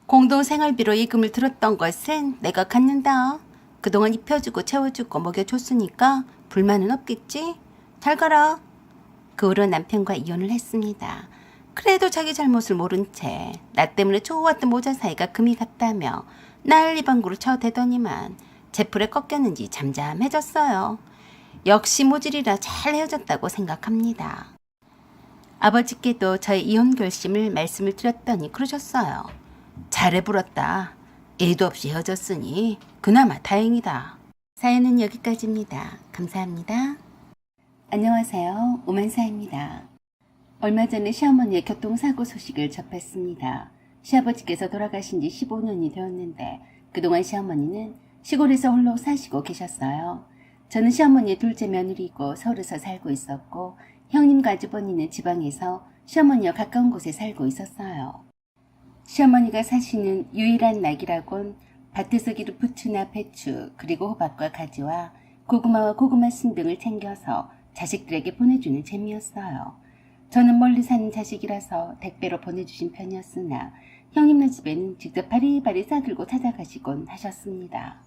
공동생활비로 예금을 들었던 것은 내가 갖는다. 그동안 입혀주고 채워주고 먹여줬으니까 불만은 없겠지? 잘 가라. 그 후로 남편과 이혼을 했습니다. 그래도 자기 잘못을 모른 채 나 때문에 좋았던 모자 사이가 금이 갔다며 난리방구를 쳐대더니만 제 풀에 꺾였는지 잠잠해졌어요. 역시 모질이라 잘 헤어졌다고 생각합니다. 아버지께도 저의 이혼 결심을 말씀을 드렸더니 그러셨어요. 잘해 불었다. 애도 없이 헤어졌으니 그나마 다행이다. 사연은 여기까지입니다. 감사합니다. 안녕하세요. 오만사입니다. 얼마 전에 시어머니의 교통사고 소식을 접했습니다. 시아버지께서 돌아가신 지 15년이 되었는데 그동안 시어머니는 시골에서 홀로 사시고 계셨어요. 저는 시어머니의 둘째 며느리이고 서울에서 살고 있었고 형님과 아주버니는 지방에서 시어머니와 가까운 곳에 살고 있었어요. 시어머니가 사시는 유일한 낙이라곤 밭에서 기른 부추나 배추 그리고 호박과 가지와 고구마와 고구마 순 등을 챙겨서 자식들에게 보내주는 재미였어요. 저는 멀리 사는 자식이라서 택배로 보내주신 편이었으나 형님네 집에는 직접 바리바리 싸들고 찾아가시곤 하셨습니다.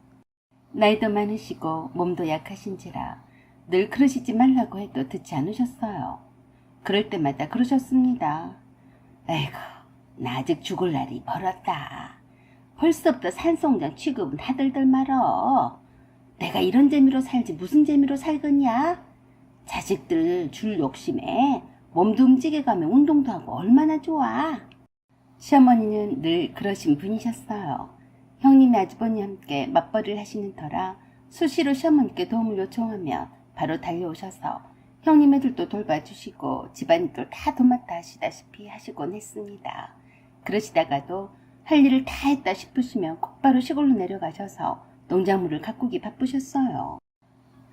나이도 많으시고 몸도 약하신지라 늘 그러시지 말라고 해도 듣지 않으셨어요. 그럴 때마다 그러셨습니다. 에이구, 나 아직 죽을 날이 멀었다. 벌써부터 산송장 취급은 하들들 말어. 내가 이런 재미로 살지 무슨 재미로 살겠냐? 자식들 줄 욕심에 몸도 움직여가며 운동도 하고 얼마나 좋아. 시어머니는 늘 그러신 분이셨어요. 형님이 아주버니와 함께 맞벌이를 하시는 터라 수시로 시어머니께 도움을 요청하면 바로 달려오셔서 형님애들도 돌봐주시고 집안일도 다 도맡아 하시다시피 하시곤 했습니다. 그러시다가도 할 일을 다 했다 싶으시면 곧바로 시골로 내려가셔서 농작물을 가꾸기 바쁘셨어요.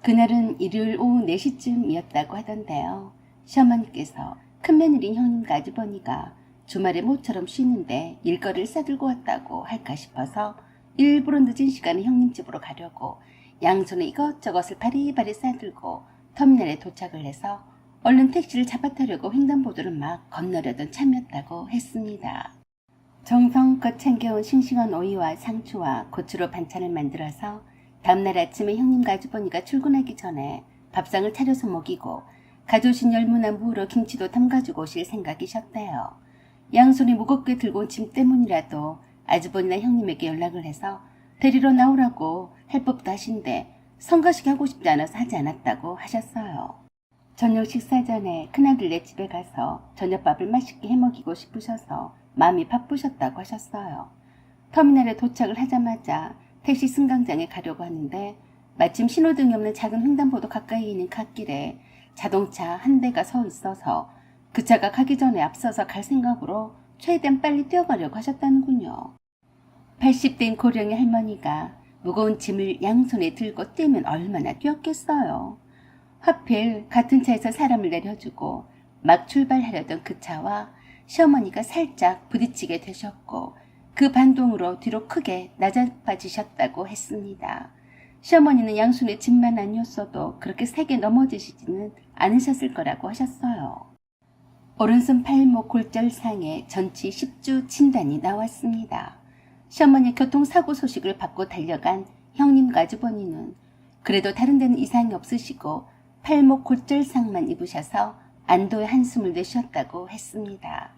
그날은 일요일 오후 4시쯤이었다고 하던데요. 시어머니께서 큰며느린 형님과 아주버니가 주말에 모처럼 쉬는데 일거리를 싸들고 왔다고 할까 싶어서 일부러 늦은 시간에 형님 집으로 가려고 양손에 이것저것을 바리바리 싸들고 터미널에 도착을 해서 얼른 택시를 잡아 타려고 횡단보도를 막 건너려던 참이었다고 했습니다. 정성껏 챙겨온 싱싱한 오이와 상추와 고추로 반찬을 만들어서 다음날 아침에 형님과 아주버니가 출근하기 전에 밥상을 차려서 먹이고 가져오신 열무나 무로 김치도 담가주고 오실 생각이셨대요. 양손에 무겁게 들고 온 짐 때문이라도 아주버니나 형님에게 연락을 해서 데리러 나오라고 할 법도 하신데 성가시게 하고 싶지 않아서 하지 않았다고 하셨어요. 저녁 식사 전에 큰아들네 집에 가서 저녁밥을 맛있게 해먹이고 싶으셔서 마음이 바쁘셨다고 하셨어요. 터미널에 도착을 하자마자 택시 승강장에 가려고 하는데 마침 신호등이 없는 작은 횡단보도 가까이 있는 갓길에 자동차 한 대가 서 있어서 그 차가 가기 전에 앞서서 갈 생각으로 최대한 빨리 뛰어가려고 하셨다는군요. 80대인 고령의 할머니가 무거운 짐을 양손에 들고 뛰면 얼마나 뛰었겠어요. 하필 같은 차에서 사람을 내려주고 막 출발하려던 그 차와 시어머니가 살짝 부딪히게 되셨고 그 반동으로 뒤로 크게 낮아빠지셨다고 했습니다. 시어머니는 양손에 짐만 아니었어도 그렇게 세게 넘어지시지는 않으셨을 거라고 하셨어요. 오른손 팔목 골절상에 전치 10주 진단이 나왔습니다. 시어머니 교통사고 소식을 받고 달려간 형님과 아주버니는 그래도 다른 데는 이상이 없으시고 팔목 골절상만 입으셔서 안도의 한숨을 내쉬었다고 했습니다.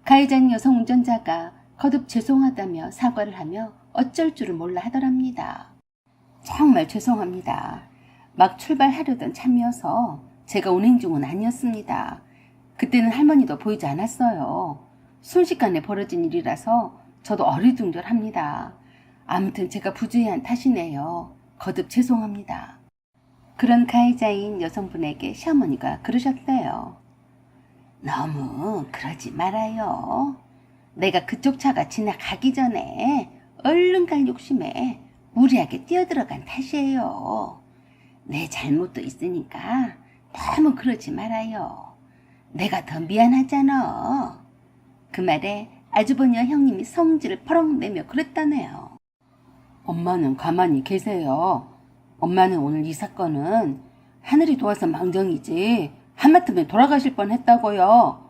가해자인 여성 운전자가 거듭 죄송하다며 사과를 하며 어쩔 줄을 몰라 하더랍니다. 정말 죄송합니다. 막 출발하려던 참이어서 제가 운행 중은 아니었습니다. 그때는 할머니도 보이지 않았어요. 순식간에 벌어진 일이라서 저도 어리둥절합니다. 아무튼 제가 부주의한 탓이네요. 거듭 죄송합니다. 그런 가해자인 여성분에게 시어머니가 그러셨대요. 너무 그러지 말아요. 내가 그쪽 차가 지나가기 전에 얼른 갈 욕심에 무리하게 뛰어들어간 탓이에요. 내 잘못도 있으니까 너무 그러지 말아요. 내가 더 미안하잖아. 그 말에 아주버니와 형님이 성질을 퍼럭 내며 그랬다네요. 엄마는 가만히 계세요. 엄마는 오늘 이 사건은 하늘이 도와서 망정이지 하마터면 돌아가실 뻔했다고요.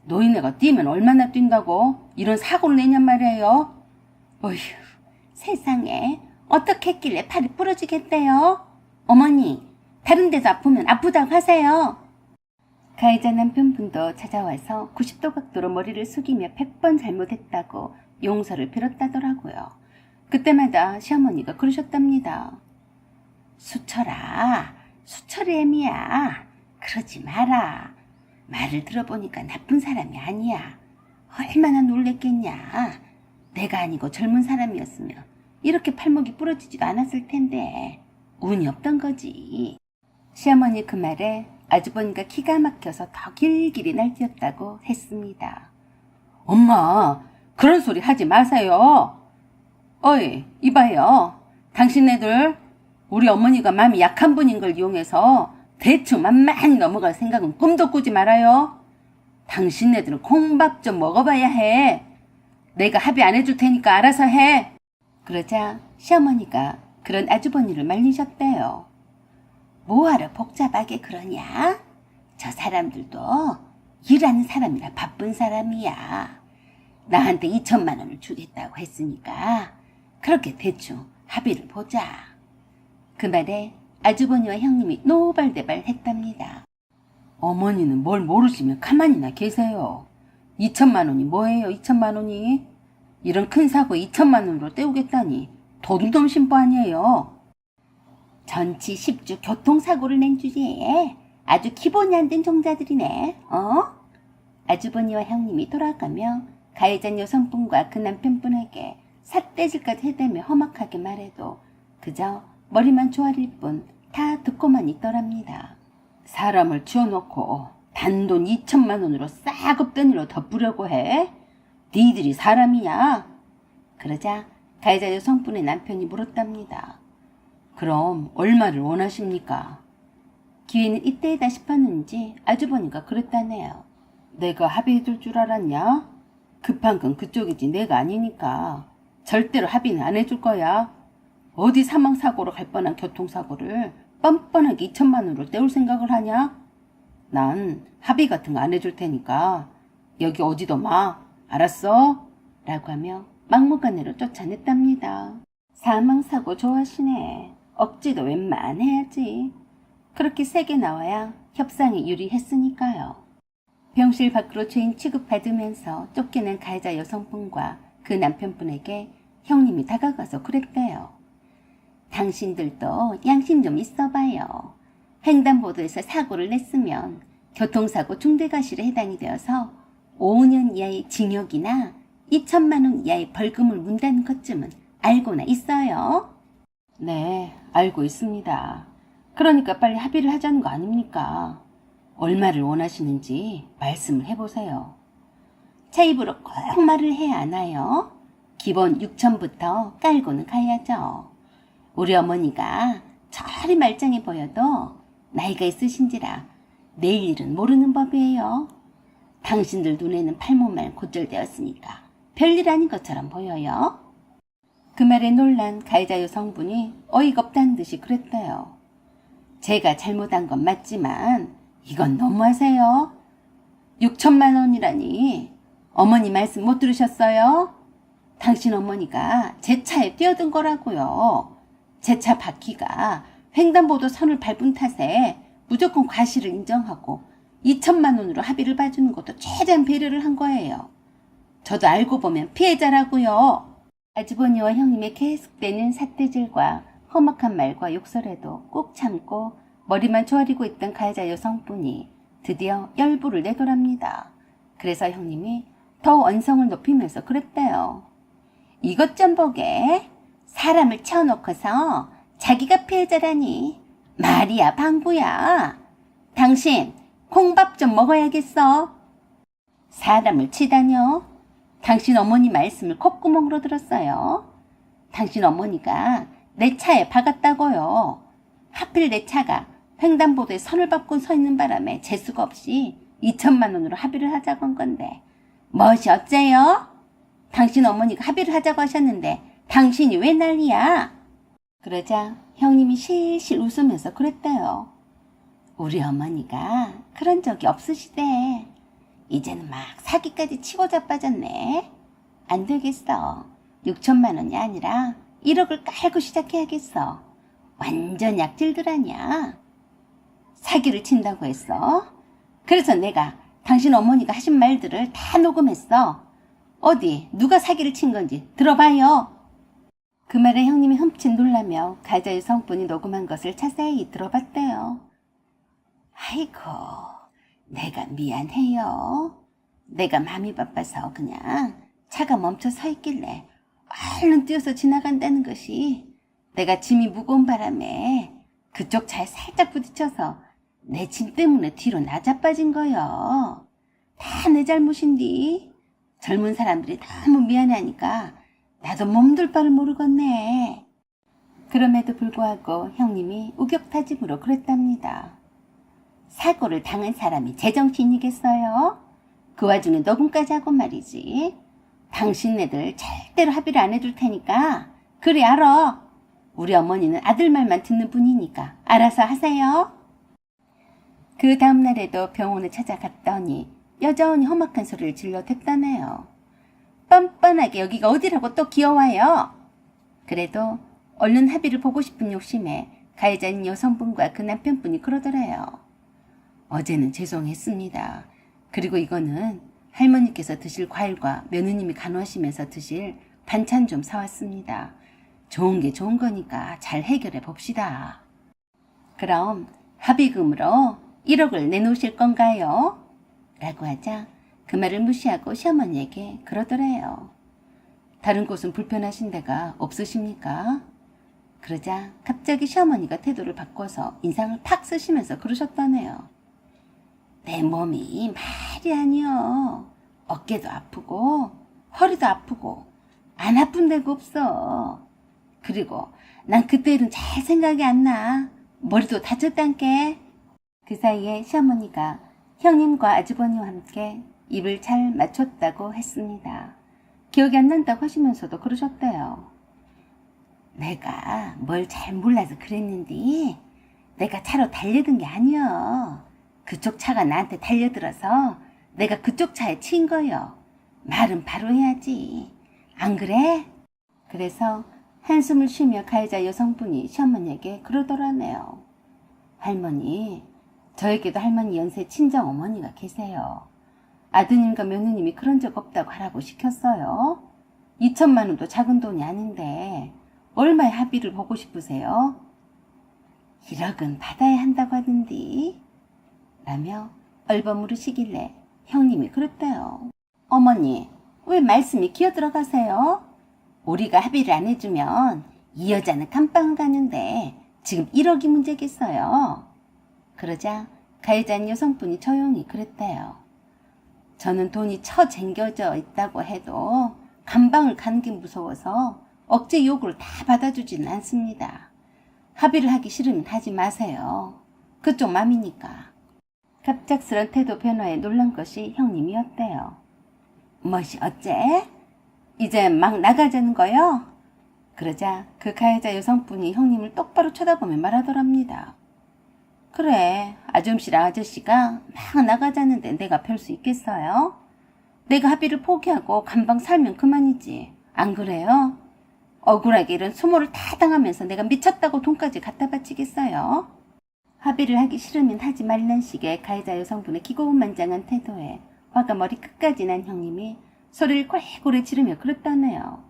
노인네가 뛰면 얼마나 뛴다고 이런 사고를 내냔 말이에요. 어휴, 세상에 어떻게 했길래 팔이 부러지겠대요. 어머니, 다른 데서 아프면 아프다고 하세요. 가해자 남편분도 찾아와서 90도 각도로 머리를 숙이며 100번 잘못했다고 용서를 빌었다더라고요. 그때마다 시어머니가 그러셨답니다. 수철아, 수철이 애미야. 그러지 마라. 말을 들어보니까 나쁜 사람이 아니야. 얼마나 놀랬겠냐. 내가 아니고 젊은 사람이었으면 이렇게 팔목이 부러지지도 않았을 텐데 운이 없던 거지. 시어머니 그 말에 아주버니가 기가 막혀서 더 길길이 날뛰었다고 했습니다. 엄마, 그런 소리 하지 마세요. 어이, 이봐요. 당신네들 우리 어머니가 마음이 약한 분인 걸 이용해서 대충 만만히 넘어갈 생각은 꿈도 꾸지 말아요. 당신네들은 콩밥 좀 먹어봐야 해. 내가 합의 안 해줄 테니까 알아서 해. 그러자 시어머니가 그런 아주버니를 말리셨대요. 뭐하러 복잡하게 그러냐? 저 사람들도 일하는 사람이라 바쁜 사람이야. 나한테 2천만 원을 주겠다고 했으니까 그렇게 대충 합의를 보자. 그 말에 아주버니와 형님이 노발대발 했답니다. 어머니는 뭘 모르시면 가만히나 계세요. 2천만 원이 뭐예요, 2천만 원이? 이런 큰 사고에 2천만 원으로 때우겠다니 도둑놈 신부 아니에요. 전치 10주 교통사고를 낸 주제에 아주 기본이 안 된 종자들이네. 아주버니와 형님이 돌아가며 가해자 여성분과 그 남편분에게 삿대질까지 해대며 험악하게 말해도 그저 머리만 조아릴 뿐 다 듣고만 있더랍니다. 사람을 치워놓고 단돈 2천만 원으로 싹 없던 일로 덮으려고 해? 니들이 사람이냐? 그러자 가해자 여성분의 남편이 물었답니다. 그럼 얼마를 원하십니까? 기회는 이때이다 싶었는지 아주버니가 그랬다네요. 내가 합의해줄 줄 알았냐? 급한 건 그쪽이지 내가 아니니까 절대로 합의는 안 해줄 거야. 어디 사망사고로 갈 뻔한 교통사고를 뻔뻔하게 2천만 원으로 때울 생각을 하냐? 난 합의 같은 거 안 해줄 테니까 여기 오지도 마. 알았어? 라고 하며 막무가내로 쫓아냈답니다. 사망사고 좋아하시네. 억지도 웬만해야지. 그렇게 세게 나와야 협상에 유리했으니까요. 병실 밖으로 죄인 취급받으면서 쫓겨난 가해자 여성분과 그 남편분에게 형님이 다가가서 그랬대요. 당신들도 양심 좀 있어봐요. 횡단보도에서 사고를 냈으면 교통사고 중대과실에 해당이 되어서 5년 이하의 징역이나 2천만 원 이하의 벌금을 문다는 것쯤은 알고나 있어요? 네, 알고 있습니다. 그러니까 빨리 합의를 하자는 거 아닙니까? 얼마를 원하시는지 말씀을 해보세요. 차 입으로 꼭 말을 해야 하나요? 기본 6천부터 깔고는 가야죠. 우리 어머니가 저리 말짱해 보여도 나이가 있으신지라 내일 일은 모르는 법이에요. 당신들 눈에는 팔목만 곧절되었으니까 별일 아닌 것처럼 보여요. 그 말에 놀란 가해자 여성분이 어이가 없다는 듯이 그랬대요. 제가 잘못한 건 맞지만 이건 너무하세요. 6천만 원이라니 어머니 말씀 못 들으셨어요? 당신 어머니가 제 차에 뛰어든 거라고요. 제 차 바퀴가 횡단보도 선을 밟은 탓에 무조건 과실을 인정하고 2천만 원으로 합의를 봐주는 것도 최대한 배려를 한 거예요. 저도 알고 보면 피해자라고요. 아주버니와 형님의 계속되는 삿대질과 험악한 말과 욕설에도 꾹 참고 머리만 조아리고 있던 가해자 여성분이 드디어 열불을 내더랍니다. 그래서 형님이 더 언성을 높이면서 그랬대요. 이것 좀 보게. 사람을 채워놓고서 자기가 피해자라니. 말이야 방구야. 당신 콩밥 좀 먹어야겠어. 사람을 치다뇨. 당신 어머니 말씀을 콧구멍으로 들었어요. 당신 어머니가 내 차에 박았다고요. 하필 내 차가 횡단보도에 선을 밟고 서 있는 바람에 재수가 없이 2천만 원으로 합의를 하자고 한 건데 멋이 어째요? 당신 어머니가 합의를 하자고 하셨는데 당신이 왜 난리야? 그러자 형님이 실실 웃으면서 그랬대요. 우리 어머니가 그런 적이 없으시대. 이제는 막 사기까지 치고 자빠졌네. 안 되겠어. 6천만 원이 아니라 1억을 깔고 시작해야겠어. 완전 약질들 아냐. 사기를 친다고 했어. 그래서 내가 당신 어머니가 하신 말들을 다 녹음했어. 어디 누가 사기를 친 건지 들어봐요. 그 말에 형님이 흠칫 놀라며 가해자 여성분이 녹음한 것을 자세히 들어봤대요. 아이고, 내가 미안해요. 내가 마음이 바빠서 그냥 차가 멈춰 서 있길래 얼른 뛰어서 지나간다는 것이 내가 짐이 무거운 바람에 그쪽 차에 살짝 부딪혀서 내 짐 때문에 뒤로 나자빠진 거요. 다 내 잘못인디. 젊은 사람들이 너무 미안해하니까 나도 몸둘 바를 모르겠네. 그럼에도 불구하고 형님이 우격타짐으로 그랬답니다. 사고를 당한 사람이 제정신이겠어요? 그 와중에 녹음까지 하고 말이지. 당신네들 절대로 합의를 안 해줄 테니까 그리 알아. 우리 어머니는 아들 말만 듣는 분이니까 알아서 하세요. 그 다음날에도 병원에 찾아갔더니 여전히 험악한 소리를 질러댔다네요. 뻔뻔하게 여기가 어디라고 또 기어와요. 그래도 얼른 합의를 보고 싶은 욕심에 가해자인 여성분과 그 남편분이 그러더래요. 어제는 죄송했습니다. 그리고 이거는 할머니께서 드실 과일과 며느님이 간호하시면서 드실 반찬 좀 사왔습니다. 좋은 게 좋은 거니까 잘 해결해 봅시다. 그럼 합의금으로 1억을 내놓으실 건가요? 라고 하자 그 말을 무시하고 시어머니에게 그러더래요. 다른 곳은 불편하신 데가 없으십니까? 그러자 갑자기 시어머니가 태도를 바꿔서 인상을 팍 쓰시면서 그러셨다네요. 내 몸이 말이 아니여. 어깨도 아프고 허리도 아프고 안 아픈 데가 없어. 그리고 난 그때 일은 잘 생각이 안 나. 머리도 다쳤단께. 그 사이에 시어머니가 형님과 아주버니와 함께 입을 잘 맞췄다고 했습니다. 기억이 안 난다고 하시면서도 그러셨대요. 내가 뭘 잘 몰라서 그랬는데 내가 차로 달려든 게 아니여. 그쪽 차가 나한테 달려들어서 내가 그쪽 차에 친 거요. 말은 바로 해야지. 안 그래? 그래서 한숨을 쉬며 가해자 여성분이 시어머니에게 그러더라네요. 할머니, 저에게도 할머니 연세 친정 어머니가 계세요. 아드님과 며느님이 그런 적 없다고 하라고 시켰어요. 2천만 원도 작은 돈이 아닌데 얼마의 합의를 보고 싶으세요? 1억은 받아야 한다고 하던디 라며 얼버무리시길래 형님이 그랬대요. 어머니, 왜 말씀이 기어들어가세요? 우리가 합의를 안 해주면 이 여자는 감방을 가는데 지금 1억이 문제겠어요. 그러자 가해자인 여성분이 조용히 그랬대요. 저는 돈이 처쟁겨져 있다고 해도 감방을 가는 게 무서워서 억제 요구를 다 받아주지는 않습니다. 합의를 하기 싫으면 하지 마세요. 그쪽 맘이니까. 갑작스런 태도 변화에 놀란 것이 형님이었대요. 뭐시 어째? 이제 막 나가자는 거요? 그러자 그 가해자 여성분이 형님을 똑바로 쳐다보며 말하더랍니다. 그래, 아줌씨랑 아저씨가 막 나가자는데 내가 별 수 있겠어요? 내가 합의를 포기하고 감방 살면 그만이지. 안 그래요? 억울하게 이런 수모를 다 당하면서 내가 미쳤다고 돈까지 갖다 바치겠어요? 합의를 하기 싫으면 하지 말란 식의 가해자 여성분의 기고만장한 태도에 화가 머리 끝까지 난 형님이 소리를 고래고래 지르며 그랬다네요.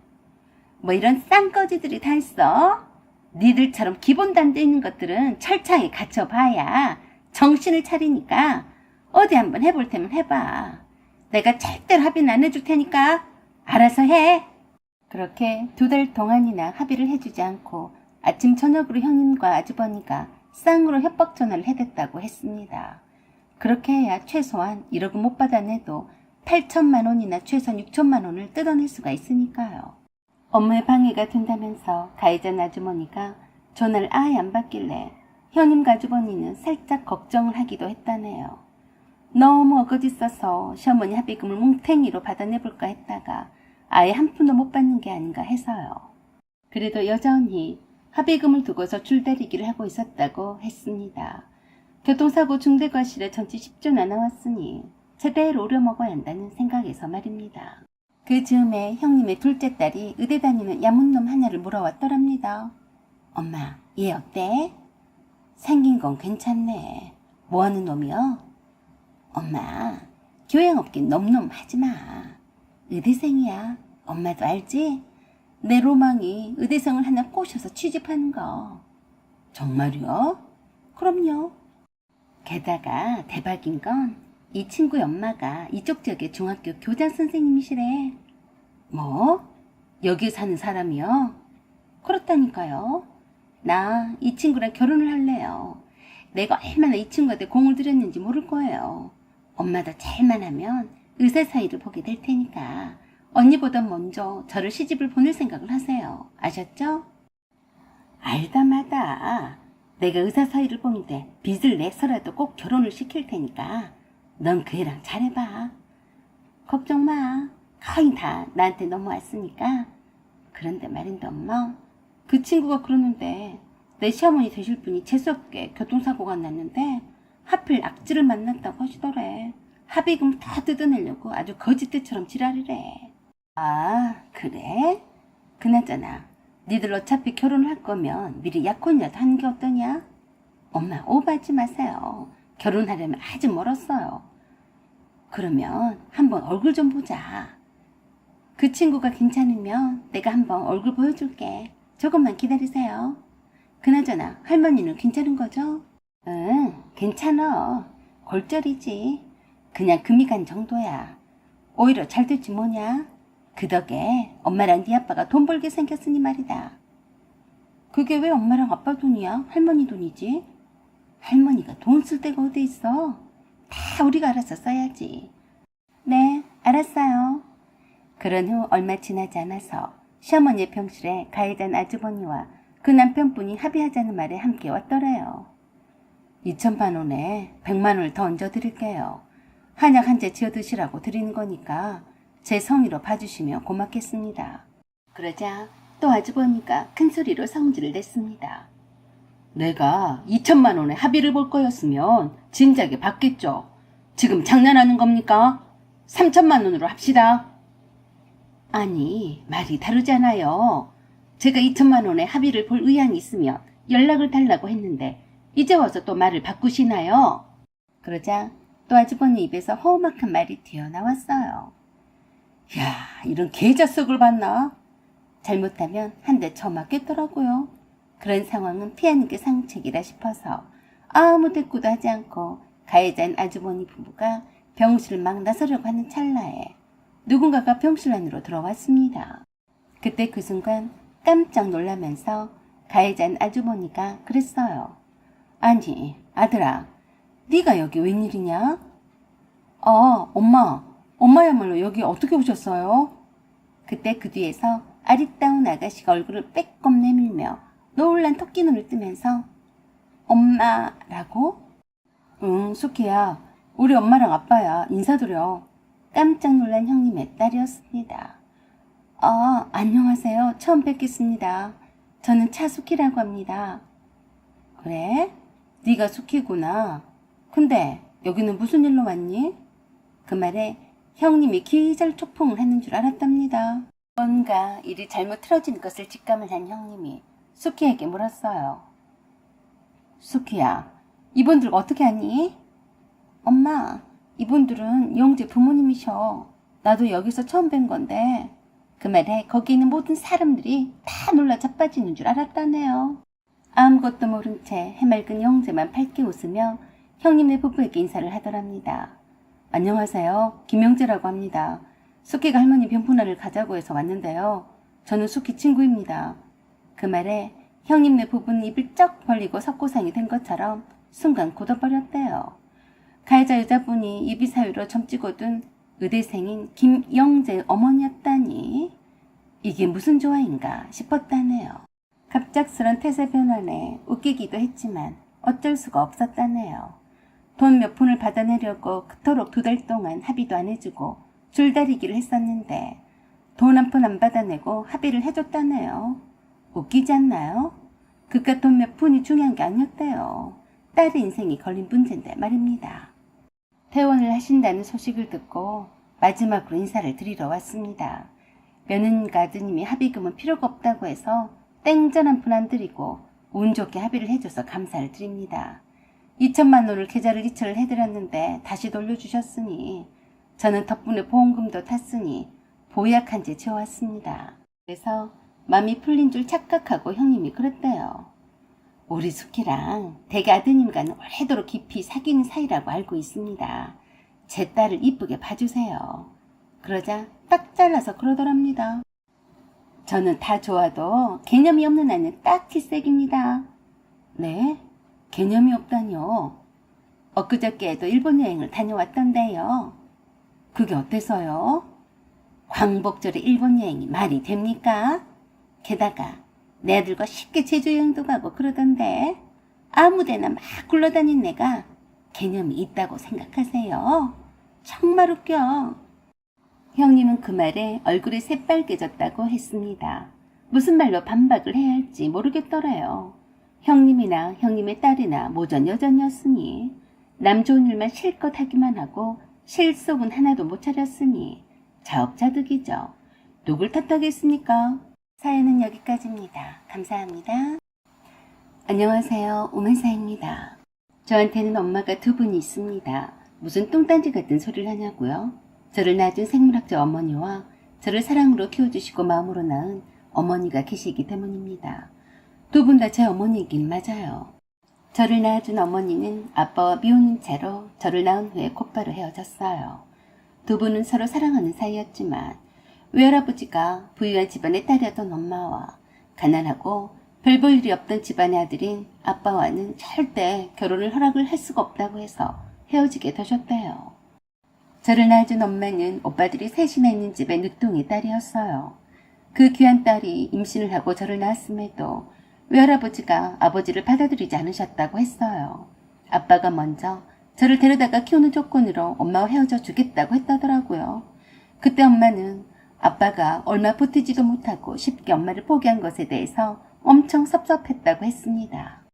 뭐 이런 쌍꺼지들이 다 있어? 니들처럼 기본도 안 돼 있는 것들은 철창에 갇혀봐야 정신을 차리니까 어디 한번 해볼 테면 해봐. 내가 절대로 합의는 안 해줄 테니까 알아서 해. 그렇게 2달 동안이나 합의를 해주지 않고 아침 저녁으로 형님과 아주버니가 쌍으로 협박 전화를 해댔다고 했습니다. 그렇게 해야 최소한 1억은 못 받아내도 8천만 원이나 최소한 6천만 원을 뜯어낼 수가 있으니까요. 업무에 방해가 된다면서 가해자 아주머니가 전화를 아예 안 받길래 형님과 아주버니는 살짝 걱정을 하기도 했다네요. 너무 어거지 써서 시어머니 합의금을 뭉탱이로 받아내볼까 했다가 아예 한 푼도 못 받는 게 아닌가 해서요. 그래도 여전히 합의금을 두고서 줄다리기를 하고 있었다고 했습니다. 교통사고 중대과실에 전치 10조나 나왔으니 제대로 우려먹어야 한다는 생각에서 말입니다. 그 즈음에 형님의 둘째 딸이 의대 다니는 야문놈 하나를 물어왔더랍니다. 엄마, 얘 어때? 생긴 건 괜찮네. 뭐하는 놈이요? 엄마, 교양없긴 놈놈 하지마. 의대생이야. 엄마도 알지? 내 로망이 의대생을 하나 꼬셔서 취직하는 거. 정말이요? 그럼요. 게다가 대박인 건 이 친구의 엄마가 이쪽 지역의 중학교 교장 선생님이시래. 뭐? 여기 사는 사람이요? 그렇다니까요. 나 이 친구랑 결혼을 할래요. 내가 얼마나 이 친구한테 공을 들였는지 모를 거예요. 엄마도 잘만 하면 의사 사이를 보게 될 테니까 언니보다 먼저 저를 시집을 보낼 생각을 하세요. 아셨죠? 알다마다 내가 의사 사이를 보는데 빚을 내서라도 꼭 결혼을 시킬 테니까 넌 그 애랑 잘해봐. 걱정 마. 거의 다 나한테 넘어왔으니까. 그런데 말인데 엄마, 그 친구가 그러는데 내 시어머니 되실 분이 재수없게 교통사고가 났는데 하필 악질을 만났다고 하시더래. 합의금 다 뜯어내려고 아주 거짓대처럼 지랄이래. 아, 그래? 그나저나 니들 어차피 결혼할 거면 미리 약혼이라도 하는 게 어떠냐? 엄마, 오버하지 마세요. 결혼하려면 아직 멀었어요. 그러면 한번 얼굴 좀 보자. 그 친구가 괜찮으면 내가 한번 얼굴 보여줄게. 조금만 기다리세요. 그나저나 할머니는 괜찮은 거죠? 응, 괜찮아. 골절이지. 그냥 금이 간 정도야. 오히려 잘 됐지 뭐냐. 그 덕에 엄마랑 네 아빠가 돈 벌게 생겼으니 말이다. 그게 왜 엄마랑 아빠 돈이야? 할머니 돈이지. 할머니가 돈 쓸 데가 어디 있어. 다 우리가 알아서 써야지. 네, 알았어요. 그런 후 얼마 지나지 않아서 시어머니의 병실에 가해자인 아주버니와 그 남편분이 합의하자는 말에 함께 왔더래요. 2천만 원에 100만 원을 더 얹어드릴게요. 한약 한 제 지어드시라고 드리는 거니까 제 성의로 봐주시면 고맙겠습니다. 그러자 또 아주버니가 큰 소리로 성질을 냈습니다. 내가 2천만 원에 합의를 볼 거였으면 진작에 받겠죠. 지금 장난하는 겁니까? 3천만 원으로 합시다. 아니, 말이 다르잖아요. 제가 2천만 원에 합의를 볼 의향이 있으면 연락을 달라고 했는데 이제 와서 또 말을 바꾸시나요? 그러자 또 아주버니 입에서 허우막한 말이 튀어나왔어요. 야, 이런 계좌석을 봤나? 잘못하면 한 대 쳐맞겠더라고요. 그런 상황은 피하는 게 상책이라 싶어서 아무 대꾸도 하지 않고 가해자인 아주버니 부부가 병실을 막 나서려고 하는 찰나에 누군가가 병실 안으로 들어왔습니다. 그때 그 순간 깜짝 놀라면서 가해자인 아주머니가 그랬어요. 아니, 아들아, 네가 여기 웬일이냐? 엄마야말로 여기 어떻게 오셨어요? 그때 그 뒤에서 아리따운 아가씨가 얼굴을 빼꼼 내밀며 놀란 토끼 눈을 뜨면서 엄마라고? 응, 수키야. 우리 엄마랑 아빠야. 인사드려. 깜짝 놀란 형님의 딸이었습니다. 안녕하세요. 처음 뵙겠습니다. 저는 차수키라고 합니다. 그래? 네가 수키구나. 근데 여기는 무슨 일로 왔니? 그 말에 형님이 기절초풍을 했는 줄 알았답니다. 뭔가 일이 잘못 틀어진 것을 직감을 한 형님이 수키에게 물었어요. 수키야, 이분들 어떻게 아니? 엄마, 이분들은 영재 부모님이셔. 나도 여기서 처음 뵌 건데. 그 말에 거기 있는 모든 사람들이 다 놀라 자빠지는 줄 알았다네요. 아무것도 모른 채 해맑은 영재만 밝게 웃으며 형님네 부부에게 인사를 하더랍니다. 안녕하세요. 김영재라고 합니다. 수키가 할머니 병문안을 가자고 해서 왔는데요. 저는 수키 친구입니다. 그 말에 형님네 부부는 입을 쩍 벌리고 석고상이 된 것처럼 순간 굳어버렸대요. 가해자 여자분이 입이 사유로 점찍어둔 의대생인 김영재 어머니였다니. 이게 무슨 조화인가 싶었다네요. 갑작스런 태세 변환에 웃기기도 했지만 어쩔 수가 없었다네요. 돈 몇 푼을 받아내려고 그토록 2달 동안 합의도 안 해주고 줄다리기를 했었는데 돈 한 푼 안 받아내고 합의를 해줬다네요. 웃기지 않나요? 그깟 돈 몇 푼이 중요한 게 아니었대요. 딸의 인생이 걸린 문제인데 말입니다. 퇴원을 하신다는 소식을 듣고 마지막으로 인사를 드리러 왔습니다. 며느님과 아드님이 합의금은 필요가 없다고 해서 땡전 한 푼 안 드리고 운 좋게 합의를 해줘서 감사를 드립니다. 2천만 원을 계좌를 이체를 해드렸는데 다시 돌려주셨으니 저는 덕분에 보험금도 탔으니 보약한 채 지어왔습니다. 그래서 마음이 풀린 줄 착각하고 형님이 그랬대요. 우리 수키랑 대개 아드님과는 오래도록 깊이 사귀는 사이라고 알고 있습니다. 제 딸을 이쁘게 봐주세요. 그러자 딱 잘라서 그러더랍니다. 저는 다 좋아도 개념이 없는 아이는 딱 필색입니다. 네? 개념이 없다뇨? 엊그저께에도 일본 여행을 다녀왔던데요. 그게 어때서요? 광복절에 일본 여행이 말이 됩니까? 게다가 내 아들과 쉽게 제주 여행도 가고 그러던데 아무데나 막 굴러다닌 내가 개념이 있다고 생각하세요? 정말 웃겨. 형님은 그 말에 얼굴이 새빨개졌다고 했습니다. 무슨 말로 반박을 해야 할지 모르겠더래요. 형님이나 형님의 딸이나 모전여전이었으니 남 좋은 일만 실컷 하기만 하고 실속은 하나도 못 차렸으니 자업자득이죠. 누굴 탓하겠습니까? 사연은 여기까지입니다. 감사합니다. 안녕하세요. 오만사입니다. 저한테는 엄마가 두 분이 있습니다. 무슨 똥딴지 같은 소리를 하냐고요? 저를 낳아준 생물학자 어머니와 저를 사랑으로 키워주시고 마음으로 낳은 어머니가 계시기 때문입니다. 두 분 다 제 어머니이긴 맞아요. 저를 낳아준 어머니는 아빠와 미혼인 채로 저를 낳은 후에 곧바로 헤어졌어요. 두 분은 서로 사랑하는 사이였지만 외할아버지가 부유한 집안의 딸이었던 엄마와 가난하고 별 볼 일이 없던 집안의 아들인 아빠와는 절대 결혼을 허락을 할 수가 없다고 해서 헤어지게 되셨대요. 저를 낳아준 엄마는 오빠들이 셋이나 있는 집의 늦둥이 딸이었어요. 그 귀한 딸이 임신을 하고 저를 낳았음에도 외할아버지가 아버지를 받아들이지 않으셨다고 했어요. 아빠가 먼저 저를 데려다가 키우는 조건으로 엄마와 헤어져 주겠다고 했다더라고요. 그때 엄마는 아빠가 얼마 버티지도 못하고 쉽게 엄마를 포기한 것에 대해서 엄청 섭섭했다고 했습니다.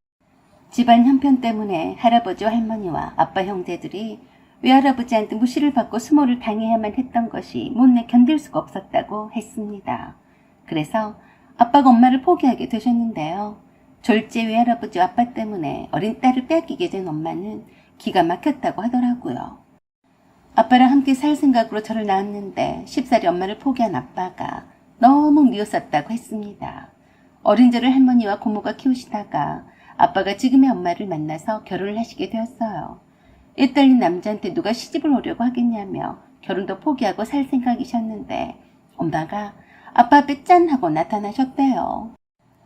집안 형편 때문에 할아버지와 할머니와 아빠 형제들이 외할아버지한테 무시를 받고 수모를 당해야만 했던 것이 못내 견딜 수가 없었다고 했습니다. 그래서 아빠가 엄마를 포기하게 되셨는데요. 졸제 외할아버지와 아빠 때문에 어린 딸을 빼앗기게 된 엄마는 기가 막혔다고 하더라고요. 아빠랑 함께 살 생각으로 저를 낳았는데 쉽사리 엄마를 포기한 아빠가 너무 미웠었다고 했습니다. 어린 저를 할머니와 고모가 키우시다가 아빠가 지금의 엄마를 만나서 결혼을 하시게 되었어요. 애 딸린 남자한테 누가 시집을 오려고 하겠냐며 결혼도 포기하고 살 생각이셨는데 엄마가 아빠 앞에 짠 하고 나타나셨대요.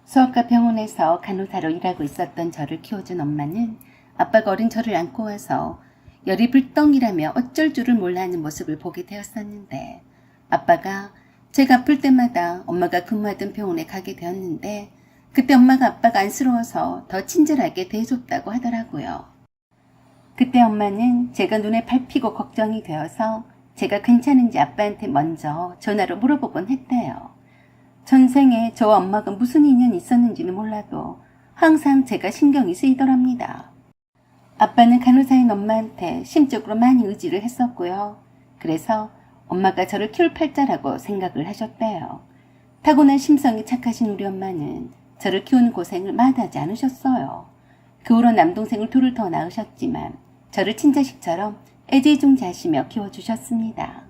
소아과 병원에서 간호사로 일하고 있었던 저를 키워준 엄마는 아빠가 어린 저를 안고 와서 열이 불덩이라며 어쩔 줄을 몰라 하는 모습을 보게 되었었는데 아빠가 제가 아플 때마다 엄마가 근무하던 병원에 가게 되었는데 그때 엄마가 아빠가 안쓰러워서 더 친절하게 대해줬다고 하더라고요. 그때 엄마는 제가 눈에 밟히고 걱정이 되어서 제가 괜찮은지 아빠한테 먼저 전화로 물어보곤 했대요. 전생에 저와 엄마가 무슨 인연이 있었는지는 몰라도 항상 제가 신경이 쓰이더랍니다. 아빠는 간호사인 엄마한테 심적으로 많이 의지를 했었고요. 그래서 엄마가 저를 키울 팔자라고 생각을 하셨대요. 타고난 심성이 착하신 우리 엄마는 저를 키우는 고생을 마다하지 않으셨어요. 그 후로 남동생을 둘을 더 낳으셨지만 저를 친자식처럼 애지중지하시며 키워주셨습니다.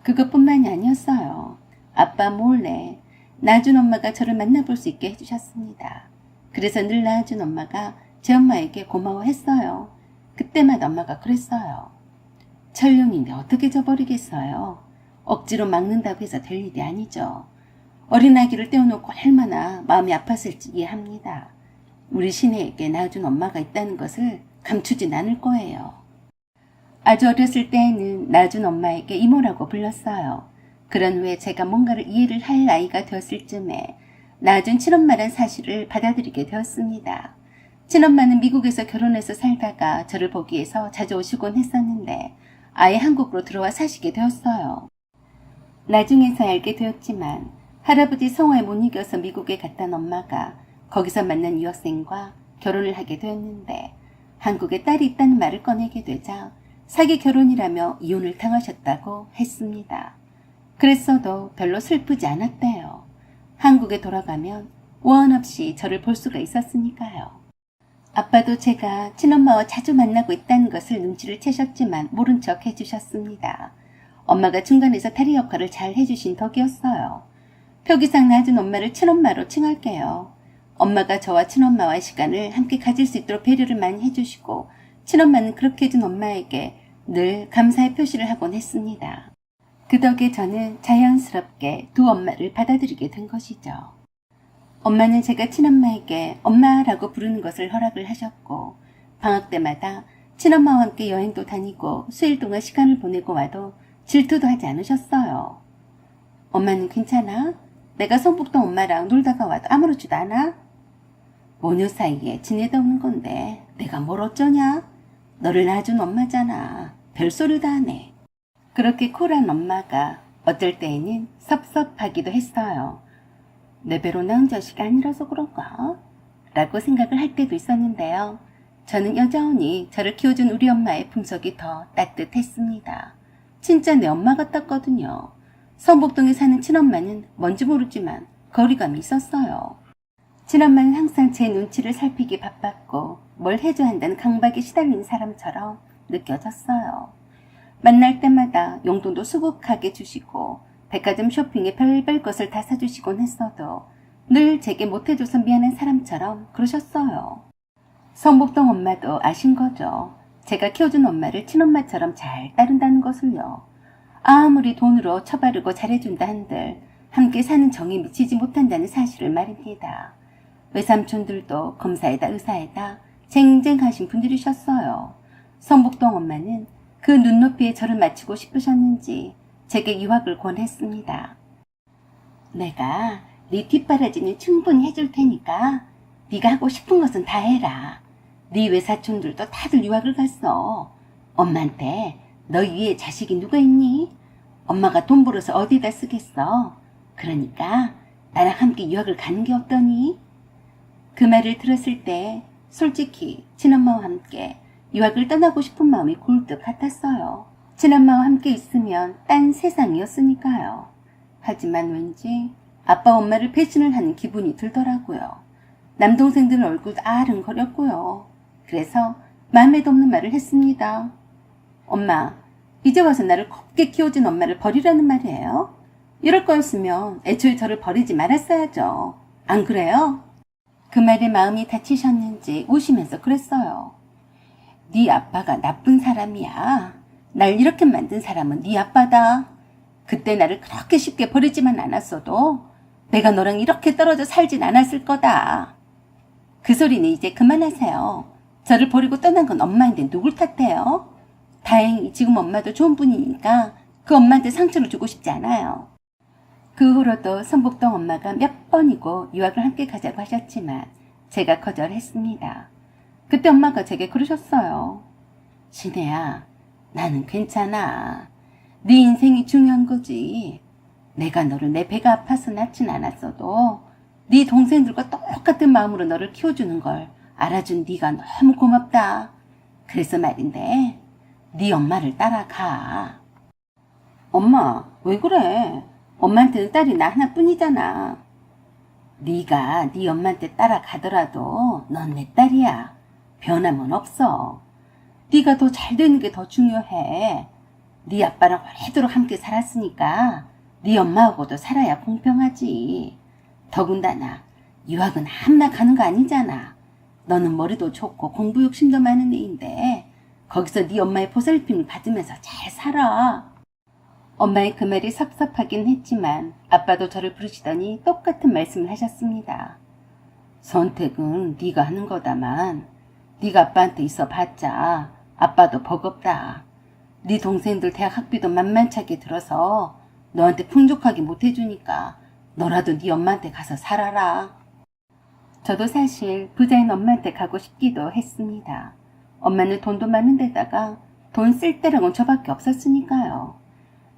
그것뿐만이 아니었어요. 아빠 몰래 낳아준 엄마가 저를 만나볼 수 있게 해주셨습니다. 그래서 늘 낳아준 엄마가 제 엄마에게 고마워했어요. 그때마다 엄마가 그랬어요. 천룡인데 어떻게 저버리겠어요. 억지로 막는다고 해서 될 일이 아니죠. 어린 아기를 떼어놓고 얼마나 마음이 아팠을지 이해합니다. 우리 시내에게 낳아준 엄마가 있다는 것을 감추진 않을 거예요. 아주 어렸을 때에는 낳아준 엄마에게 이모라고 불렀어요. 그런 후에 제가 뭔가를 이해를 할 나이가 되었을 쯤에 낳아준 친엄마란 사실을 받아들이게 되었습니다. 친엄마는 미국에서 결혼해서 살다가 저를 보기 위해서 자주 오시곤 했었는데 아예 한국으로 들어와 사시게 되었어요. 나중에서 알게 되었지만 할아버지 성화에 못 이겨서 미국에 갔던 엄마가 거기서 만난 유학생과 결혼을 하게 되었는데 한국에 딸이 있다는 말을 꺼내게 되자 사기 결혼이라며 이혼을 당하셨다고 했습니다. 그랬어도 별로 슬프지 않았대요. 한국에 돌아가면 우한 없이 저를 볼 수가 있었으니까요. 아빠도 제가 친엄마와 자주 만나고 있다는 것을 눈치를 채셨지만 모른 척 해주셨습니다. 엄마가 중간에서 다리 역할을 잘 해주신 덕이었어요. 표기상 낳아준 엄마를 친엄마로 칭할게요. 엄마가 저와 친엄마와의 시간을 함께 가질 수 있도록 배려를 많이 해주시고 친엄마는 그렇게 해준 엄마에게 늘 감사의 표시를 하곤 했습니다. 그 덕에 저는 자연스럽게 두 엄마를 받아들이게 된 것이죠. 엄마는 제가 친엄마에게 엄마라고 부르는 것을 허락을 하셨고 방학 때마다 친엄마와 함께 여행도 다니고 수일 동안 시간을 보내고 와도 질투도 하지 않으셨어요. 엄마는 괜찮아? 내가 성북동 엄마랑 놀다가 와도 아무렇지도 않아? 모녀 사이에 지내다 오는 건데 내가 뭘 어쩌냐? 너를 낳아준 엄마잖아. 별소리도 안 해. 그렇게 쿨한 엄마가 어쩔 때에는 섭섭하기도 했어요. 내 배로 낳은 자식이 아니라서 그런가? 라고 생각을 할 때도 있었는데요. 저는 여전히 저를 키워준 우리 엄마의 품속이 더 따뜻했습니다. 진짜 내 엄마 같았거든요. 성북동에 사는 친엄마는 뭔지 모르지만 거리감이 있었어요. 친엄마는 항상 제 눈치를 살피기 바빴고 뭘 해줘야 한다는 강박에 시달린 사람처럼 느껴졌어요. 만날 때마다 용돈도 수북하게 주시고 백화점 쇼핑에 별별 것을 다 사주시곤 했어도 늘 제게 못해줘서 미안한 사람처럼 그러셨어요. 성북동 엄마도 아신 거죠. 제가 키워준 엄마를 친엄마처럼 잘 따른다는 것을요. 아무리 돈으로 처바르고 잘해준다 한들 함께 사는 정에 미치지 못한다는 사실을 말입니다. 외삼촌들도 검사에다 의사에다 쟁쟁하신 분들이셨어요. 성북동 엄마는 그 눈높이에 저를 맞추고 싶으셨는지 제게 유학을 권했습니다. 내가 네 뒷바라지는 충분히 해줄 테니까 네가 하고 싶은 것은 다 해라. 네 외사촌들도 다들 유학을 갔어. 엄마한테 너희 위에 자식이 누가 있니? 엄마가 돈 벌어서 어디다 쓰겠어. 그러니까 나랑 함께 유학을 가는 게 어떠니? 그 말을 들었을 때 솔직히 친엄마와 함께 유학을 떠나고 싶은 마음이 굴뚝 같았어요. 친엄마와 함께 있으면 딴 세상이었으니까요. 하지만 왠지 아빠 엄마를 배신을 하는 기분이 들더라고요. 남동생들 얼굴도 아른거렸고요. 그래서 마음에도 없는 말을 했습니다. 엄마, 이제 와서 나를 곱게 키워준 엄마를 버리라는 말이에요? 이럴 거였으면 애초에 저를 버리지 말았어야죠. 안 그래요? 그 말에 마음이 다치셨는지 우시면서 그랬어요. 네 아빠가 나쁜 사람이야. 날 이렇게 만든 사람은 네 아빠다. 그때 나를 그렇게 쉽게 버리지만 않았어도 내가 너랑 이렇게 떨어져 살진 않았을 거다. 그 소리는 이제 그만하세요. 저를 버리고 떠난 건 엄마인데 누굴 탓해요? 다행히 지금 엄마도 좋은 분이니까 그 엄마한테 상처를 주고 싶지 않아요. 그 후로도 성북동 엄마가 몇 번이고 유학을 함께 가자고 하셨지만 제가 거절했습니다. 그때 엄마가 제게 그러셨어요. 신혜야, 나는 괜찮아. 네 인생이 중요한 거지. 내가 너를 내 배가 아파서 낳진 않았어도 네 동생들과 똑같은 마음으로 너를 키워주는 걸 알아준 네가 너무 고맙다. 그래서 말인데 네 엄마를 따라가. 엄마, 왜 그래? 엄마한테는 딸이 나 하나뿐이잖아. 네가 네 엄마한테 따라가더라도 넌 내 딸이야. 변함은 없어. 네가 더 잘 되는 게 더 중요해. 네 아빠랑 오래도록 함께 살았으니까 네 엄마하고도 살아야 공평하지. 더군다나 유학은 아무나 가는 거 아니잖아. 너는 머리도 좋고 공부 욕심도 많은 애인데 거기서 네 엄마의 보살핌을 받으면서 잘 살아. 엄마의 그 말이 섭섭하긴 했지만 아빠도 저를 부르시더니 똑같은 말씀을 하셨습니다. 선택은 네가 하는 거다만 네가 아빠한테 있어봤자 아빠도 버겁다. 네 동생들 대학 학비도 만만찮게 들어서 너한테 풍족하게 못해주니까 너라도 네 엄마한테 가서 살아라. 저도 사실 부자인 엄마한테 가고 싶기도 했습니다. 엄마는 돈도 많은 데다가 돈 쓸 때랑은 저밖에 없었으니까요.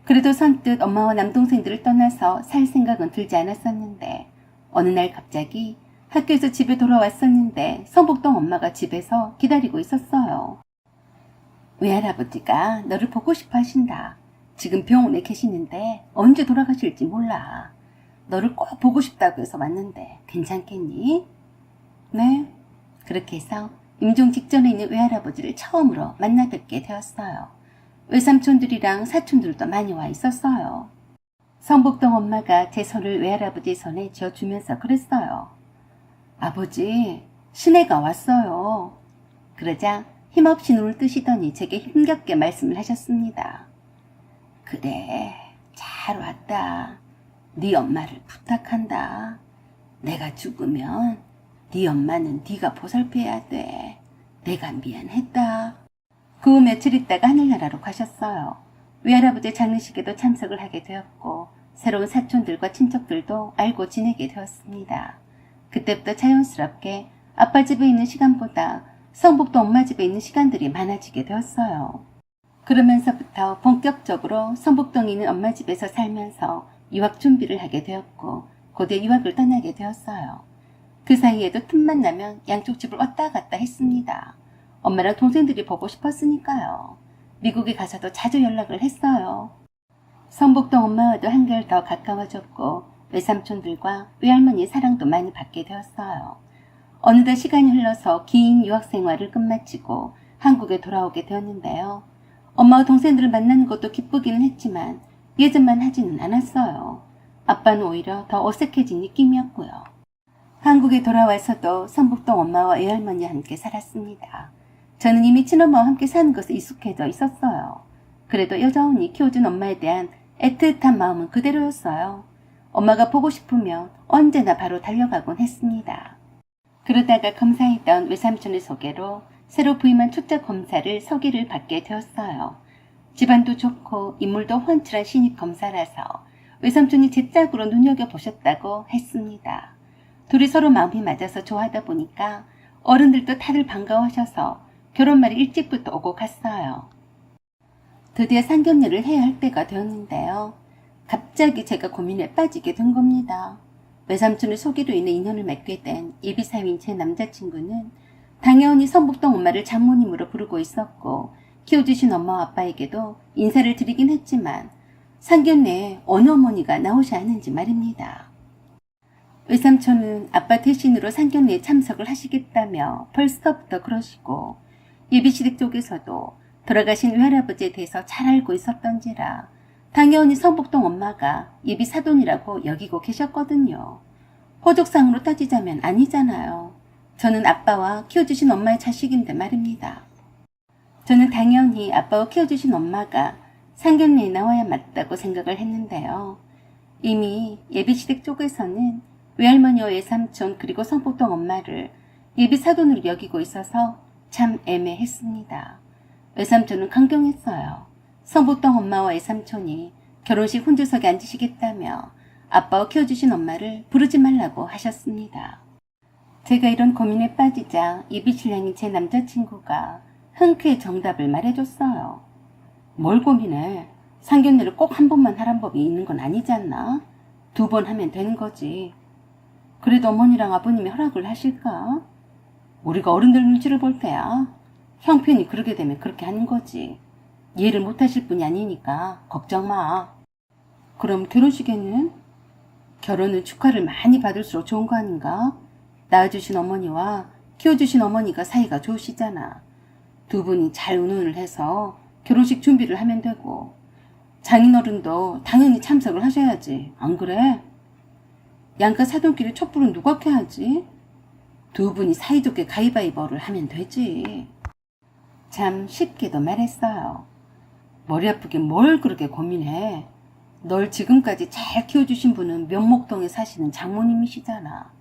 그래도 선뜻 엄마와 남동생들을 떠나서 살 생각은 들지 않았었는데 어느 날 갑자기 학교에서 집에 돌아왔었는데 성북동 엄마가 집에서 기다리고 있었어요. 외할아버지가 너를 보고 싶어 하신다. 지금 병원에 계시는데 언제 돌아가실지 몰라. 너를 꼭 보고 싶다고 해서 왔는데 괜찮겠니? 네. 그렇게 해서 임종 직전에 있는 외할아버지를 처음으로 만나뵙게 되었어요. 외삼촌들이랑 사촌들도 많이 와 있었어요. 성북동 엄마가 제 손을 외할아버지 손에 쥐어주면서 그랬어요. 아버지, 신혜가 왔어요. 그러자 힘없이 눈을 뜨시더니 제게 힘겹게 말씀을 하셨습니다. 그래, 잘 왔다. 네 엄마를 부탁한다. 내가 죽으면 네 엄마는 네가 보살펴야 돼. 내가 미안했다. 그 후 며칠 있다가 하늘나라로 가셨어요. 외할아버지 장례식에도 참석을 하게 되었고 새로운 사촌들과 친척들도 알고 지내게 되었습니다. 그때부터 자연스럽게 아빠 집에 있는 시간보다 성북도 엄마 집에 있는 시간들이 많아지게 되었어요. 그러면서부터 본격적으로 성북동에 있는 엄마 집에서 살면서 유학 준비를 하게 되었고 고대 유학을 떠나게 되었어요. 그 사이에도 틈만 나면 양쪽 집을 왔다 갔다 했습니다. 엄마랑 동생들이 보고 싶었으니까요. 미국에 가서도 자주 연락을 했어요. 성북동 엄마와도 한결 더 가까워졌고 외삼촌들과 외할머니의 사랑도 많이 받게 되었어요. 어느덧 시간이 흘러서 긴 유학 생활을 끝마치고 한국에 돌아오게 되었는데요. 엄마와 동생들을 만나는 것도 기쁘기는 했지만 예전만 하지는 않았어요. 아빠는 오히려 더 어색해진 느낌이었고요. 한국에 돌아와서도 성북동 엄마와 외할머니와 함께 살았습니다. 저는 이미 친엄마와 함께 사는 것에 익숙해져 있었어요. 그래도 여전히 키워준 엄마에 대한 애틋한 마음은 그대로였어요. 엄마가 보고 싶으면 언제나 바로 달려가곤 했습니다. 그러다가 검사했던 외삼촌의 소개로 새로 부임한 초짜 검사를 서기를 받게 되었어요. 집안도 좋고 인물도 훤칠한 신입 검사라서 외삼촌이 제 짝으로 눈여겨보셨다고 했습니다. 둘이 서로 마음이 맞아서 좋아하다 보니까 어른들도 다들 반가워하셔서 결혼말이 일찍부터 오고 갔어요. 드디어 상견례를 해야 할 때가 되었는데요. 갑자기 제가 고민에 빠지게 된 겁니다. 외삼촌의 소개로 인해 인연을 맺게 된 예비사위인 제 남자친구는 당연히 성북동 엄마를 장모님으로 부르고 있었고 키워주신 엄마와 아빠에게도 인사를 드리긴 했지만 상견례에 어느 어머니가 나오셔야 하는지 말입니다. 외삼촌은 아빠 대신으로 상견례에 참석을 하시겠다며 벌써부터 그러시고 예비시댁 쪽에서도 돌아가신 외할아버지에 대해서 잘 알고 있었던지라 당연히 성북동 엄마가 예비 사돈이라고 여기고 계셨거든요. 호족상으로 따지자면 아니잖아요. 저는 아빠와 키워주신 엄마의 자식인데 말입니다. 저는 당연히 아빠와 키워주신 엄마가 상견례에 나와야 맞다고 생각을 했는데요. 이미 예비시댁 쪽에서는 외할머니와 외삼촌 그리고 성북동 엄마를 예비 사돈으로 여기고 있어서 참 애매했습니다. 외삼촌은 강경했어요. 성북동 엄마와 외삼촌이 결혼식 훈주석에 앉으시겠다며 아빠와 키워주신 엄마를 부르지 말라고 하셨습니다. 제가 이런 고민에 빠지자 예비신랑인 제 남자친구가 흔쾌히 정답을 말해줬어요. 뭘 고민해? 상견례를 꼭 한 번만 하란 법이 있는 건 아니지 않나? 2번 하면 되는 거지. 그래도 어머니랑 아버님이 허락을 하실까? 우리가 어른들 눈치를 볼 때야. 형편이 그러게 되면 그렇게 하는 거지. 이해를 못하실 분이 아니니까 걱정 마. 그럼 결혼식에는? 결혼은 축하를 많이 받을수록 좋은 거 아닌가? 낳아주신 어머니와 키워주신 어머니가 사이가 좋으시잖아. 2분이 잘 의논을 해서 결혼식 준비를 하면 되고 장인어른도 당연히 참석을 하셔야지. 안 그래? 양가 사돈끼리 촛불은 누가 켜야지? 2분이 사이좋게 가위바위보를 하면 되지. 참 쉽게도 말했어요. 머리 아프게 뭘 그렇게 고민해. 널 지금까지 잘 키워주신 분은 면목동에 사시는 장모님이시잖아.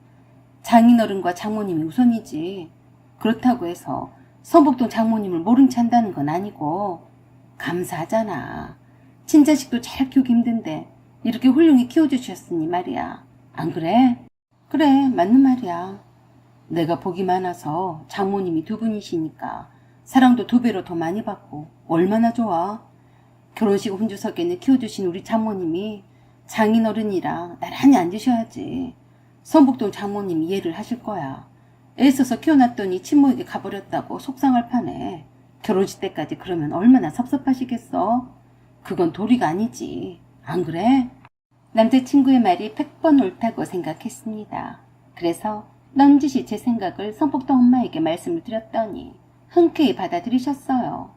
장인어른과 장모님이 우선이지. 그렇다고 해서 성북동 장모님을 모른 채 한다는 건 아니고 감사하잖아. 친자식도 잘 키우기 힘든데 이렇게 훌륭히 키워주셨으니 말이야. 안 그래? 그래, 맞는 말이야. 내가 복이 많아서 장모님이 2분이시니까 사랑도 2배로 더 많이 받고 얼마나 좋아. 결혼식 훈주석에는 키워주신 우리 장모님이 장인어른이랑 나란히 앉으셔야지. 성북동 장모님이 이해를 하실 거야. 애써서 키워놨더니 친모에게 가버렸다고 속상할 판에 결혼식 때까지 그러면 얼마나 섭섭하시겠어. 그건 도리가 아니지. 안 그래? 남자친구의 말이 100번 옳다고 생각했습니다. 그래서 넌지시 제 생각을 성북동 엄마에게 말씀을 드렸더니 흔쾌히 받아들이셨어요.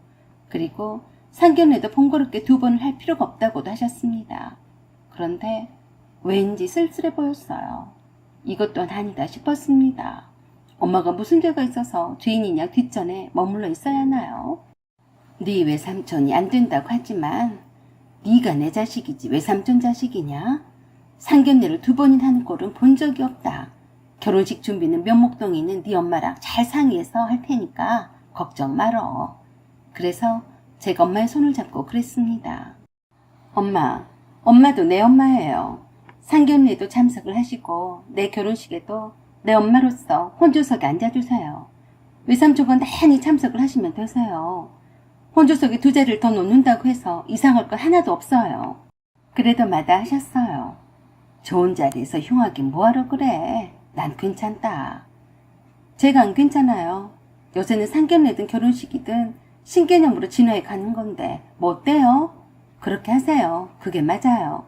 그리고 상견례도 번거롭게 2번을 할 필요가 없다고도 하셨습니다. 그런데 왠지 쓸쓸해 보였어요. 이것 또한 아니다 싶었습니다. 엄마가 무슨 죄가 있어서 죄인인 양 뒷전에 머물러 있어야 하나요? 네 외삼촌이 안 된다고 하지만 네가 내 자식이지 외삼촌 자식이냐? 상견례를 2번이나 하는 꼴은 본 적이 없다. 결혼식 준비는 면목동에 있는 네 엄마랑 잘 상의해서 할 테니까 걱정 말어. 그래서 제가 엄마의 손을 잡고 그랬습니다. 엄마도 내 엄마예요. 상견례도 참석을 하시고 내 결혼식에도 내 엄마로서 혼주석에 앉아주세요. 외삼촌은 나란히 참석을 하시면 되세요. 혼조석에 2자리를 더 놓는다고 해서 이상할 건 하나도 없어요. 그래도 마다하셨어요. 좋은 자리에서 흉하긴 뭐하러 그래. 난 괜찮다. 제가 안 괜찮아요. 요새는 상견례든 결혼식이든 신개념으로 진화해 가는 건데 뭐 어때요? 그렇게 하세요. 그게 맞아요.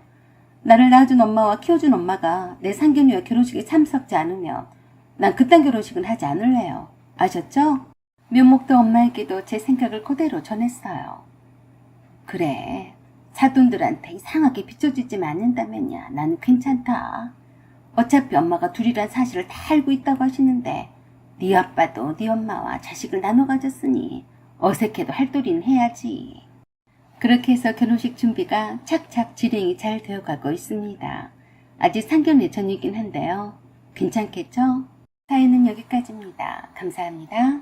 나를 낳아준 엄마와 키워준 엄마가 내 상견례와 결혼식에 참석지 않으면 난 그딴 결혼식은 하지 않을래요. 아셨죠? 묘목도 엄마에게도 제 생각을 그대로 전했어요. 그래, 사돈들한테 이상하게 비춰주지 않는다면야 나는 괜찮다. 어차피 엄마가 둘이란 사실을 다 알고 있다고 하시는데 네 아빠도 네 엄마와 자식을 나눠 가졌으니 어색해도 할도리는 해야지. 그렇게 해서 결혼식 준비가 착착 진행이 잘 되어가고 있습니다. 아직 상견례 전이긴 한데요. 괜찮겠죠? 사연은 여기까지입니다. 감사합니다.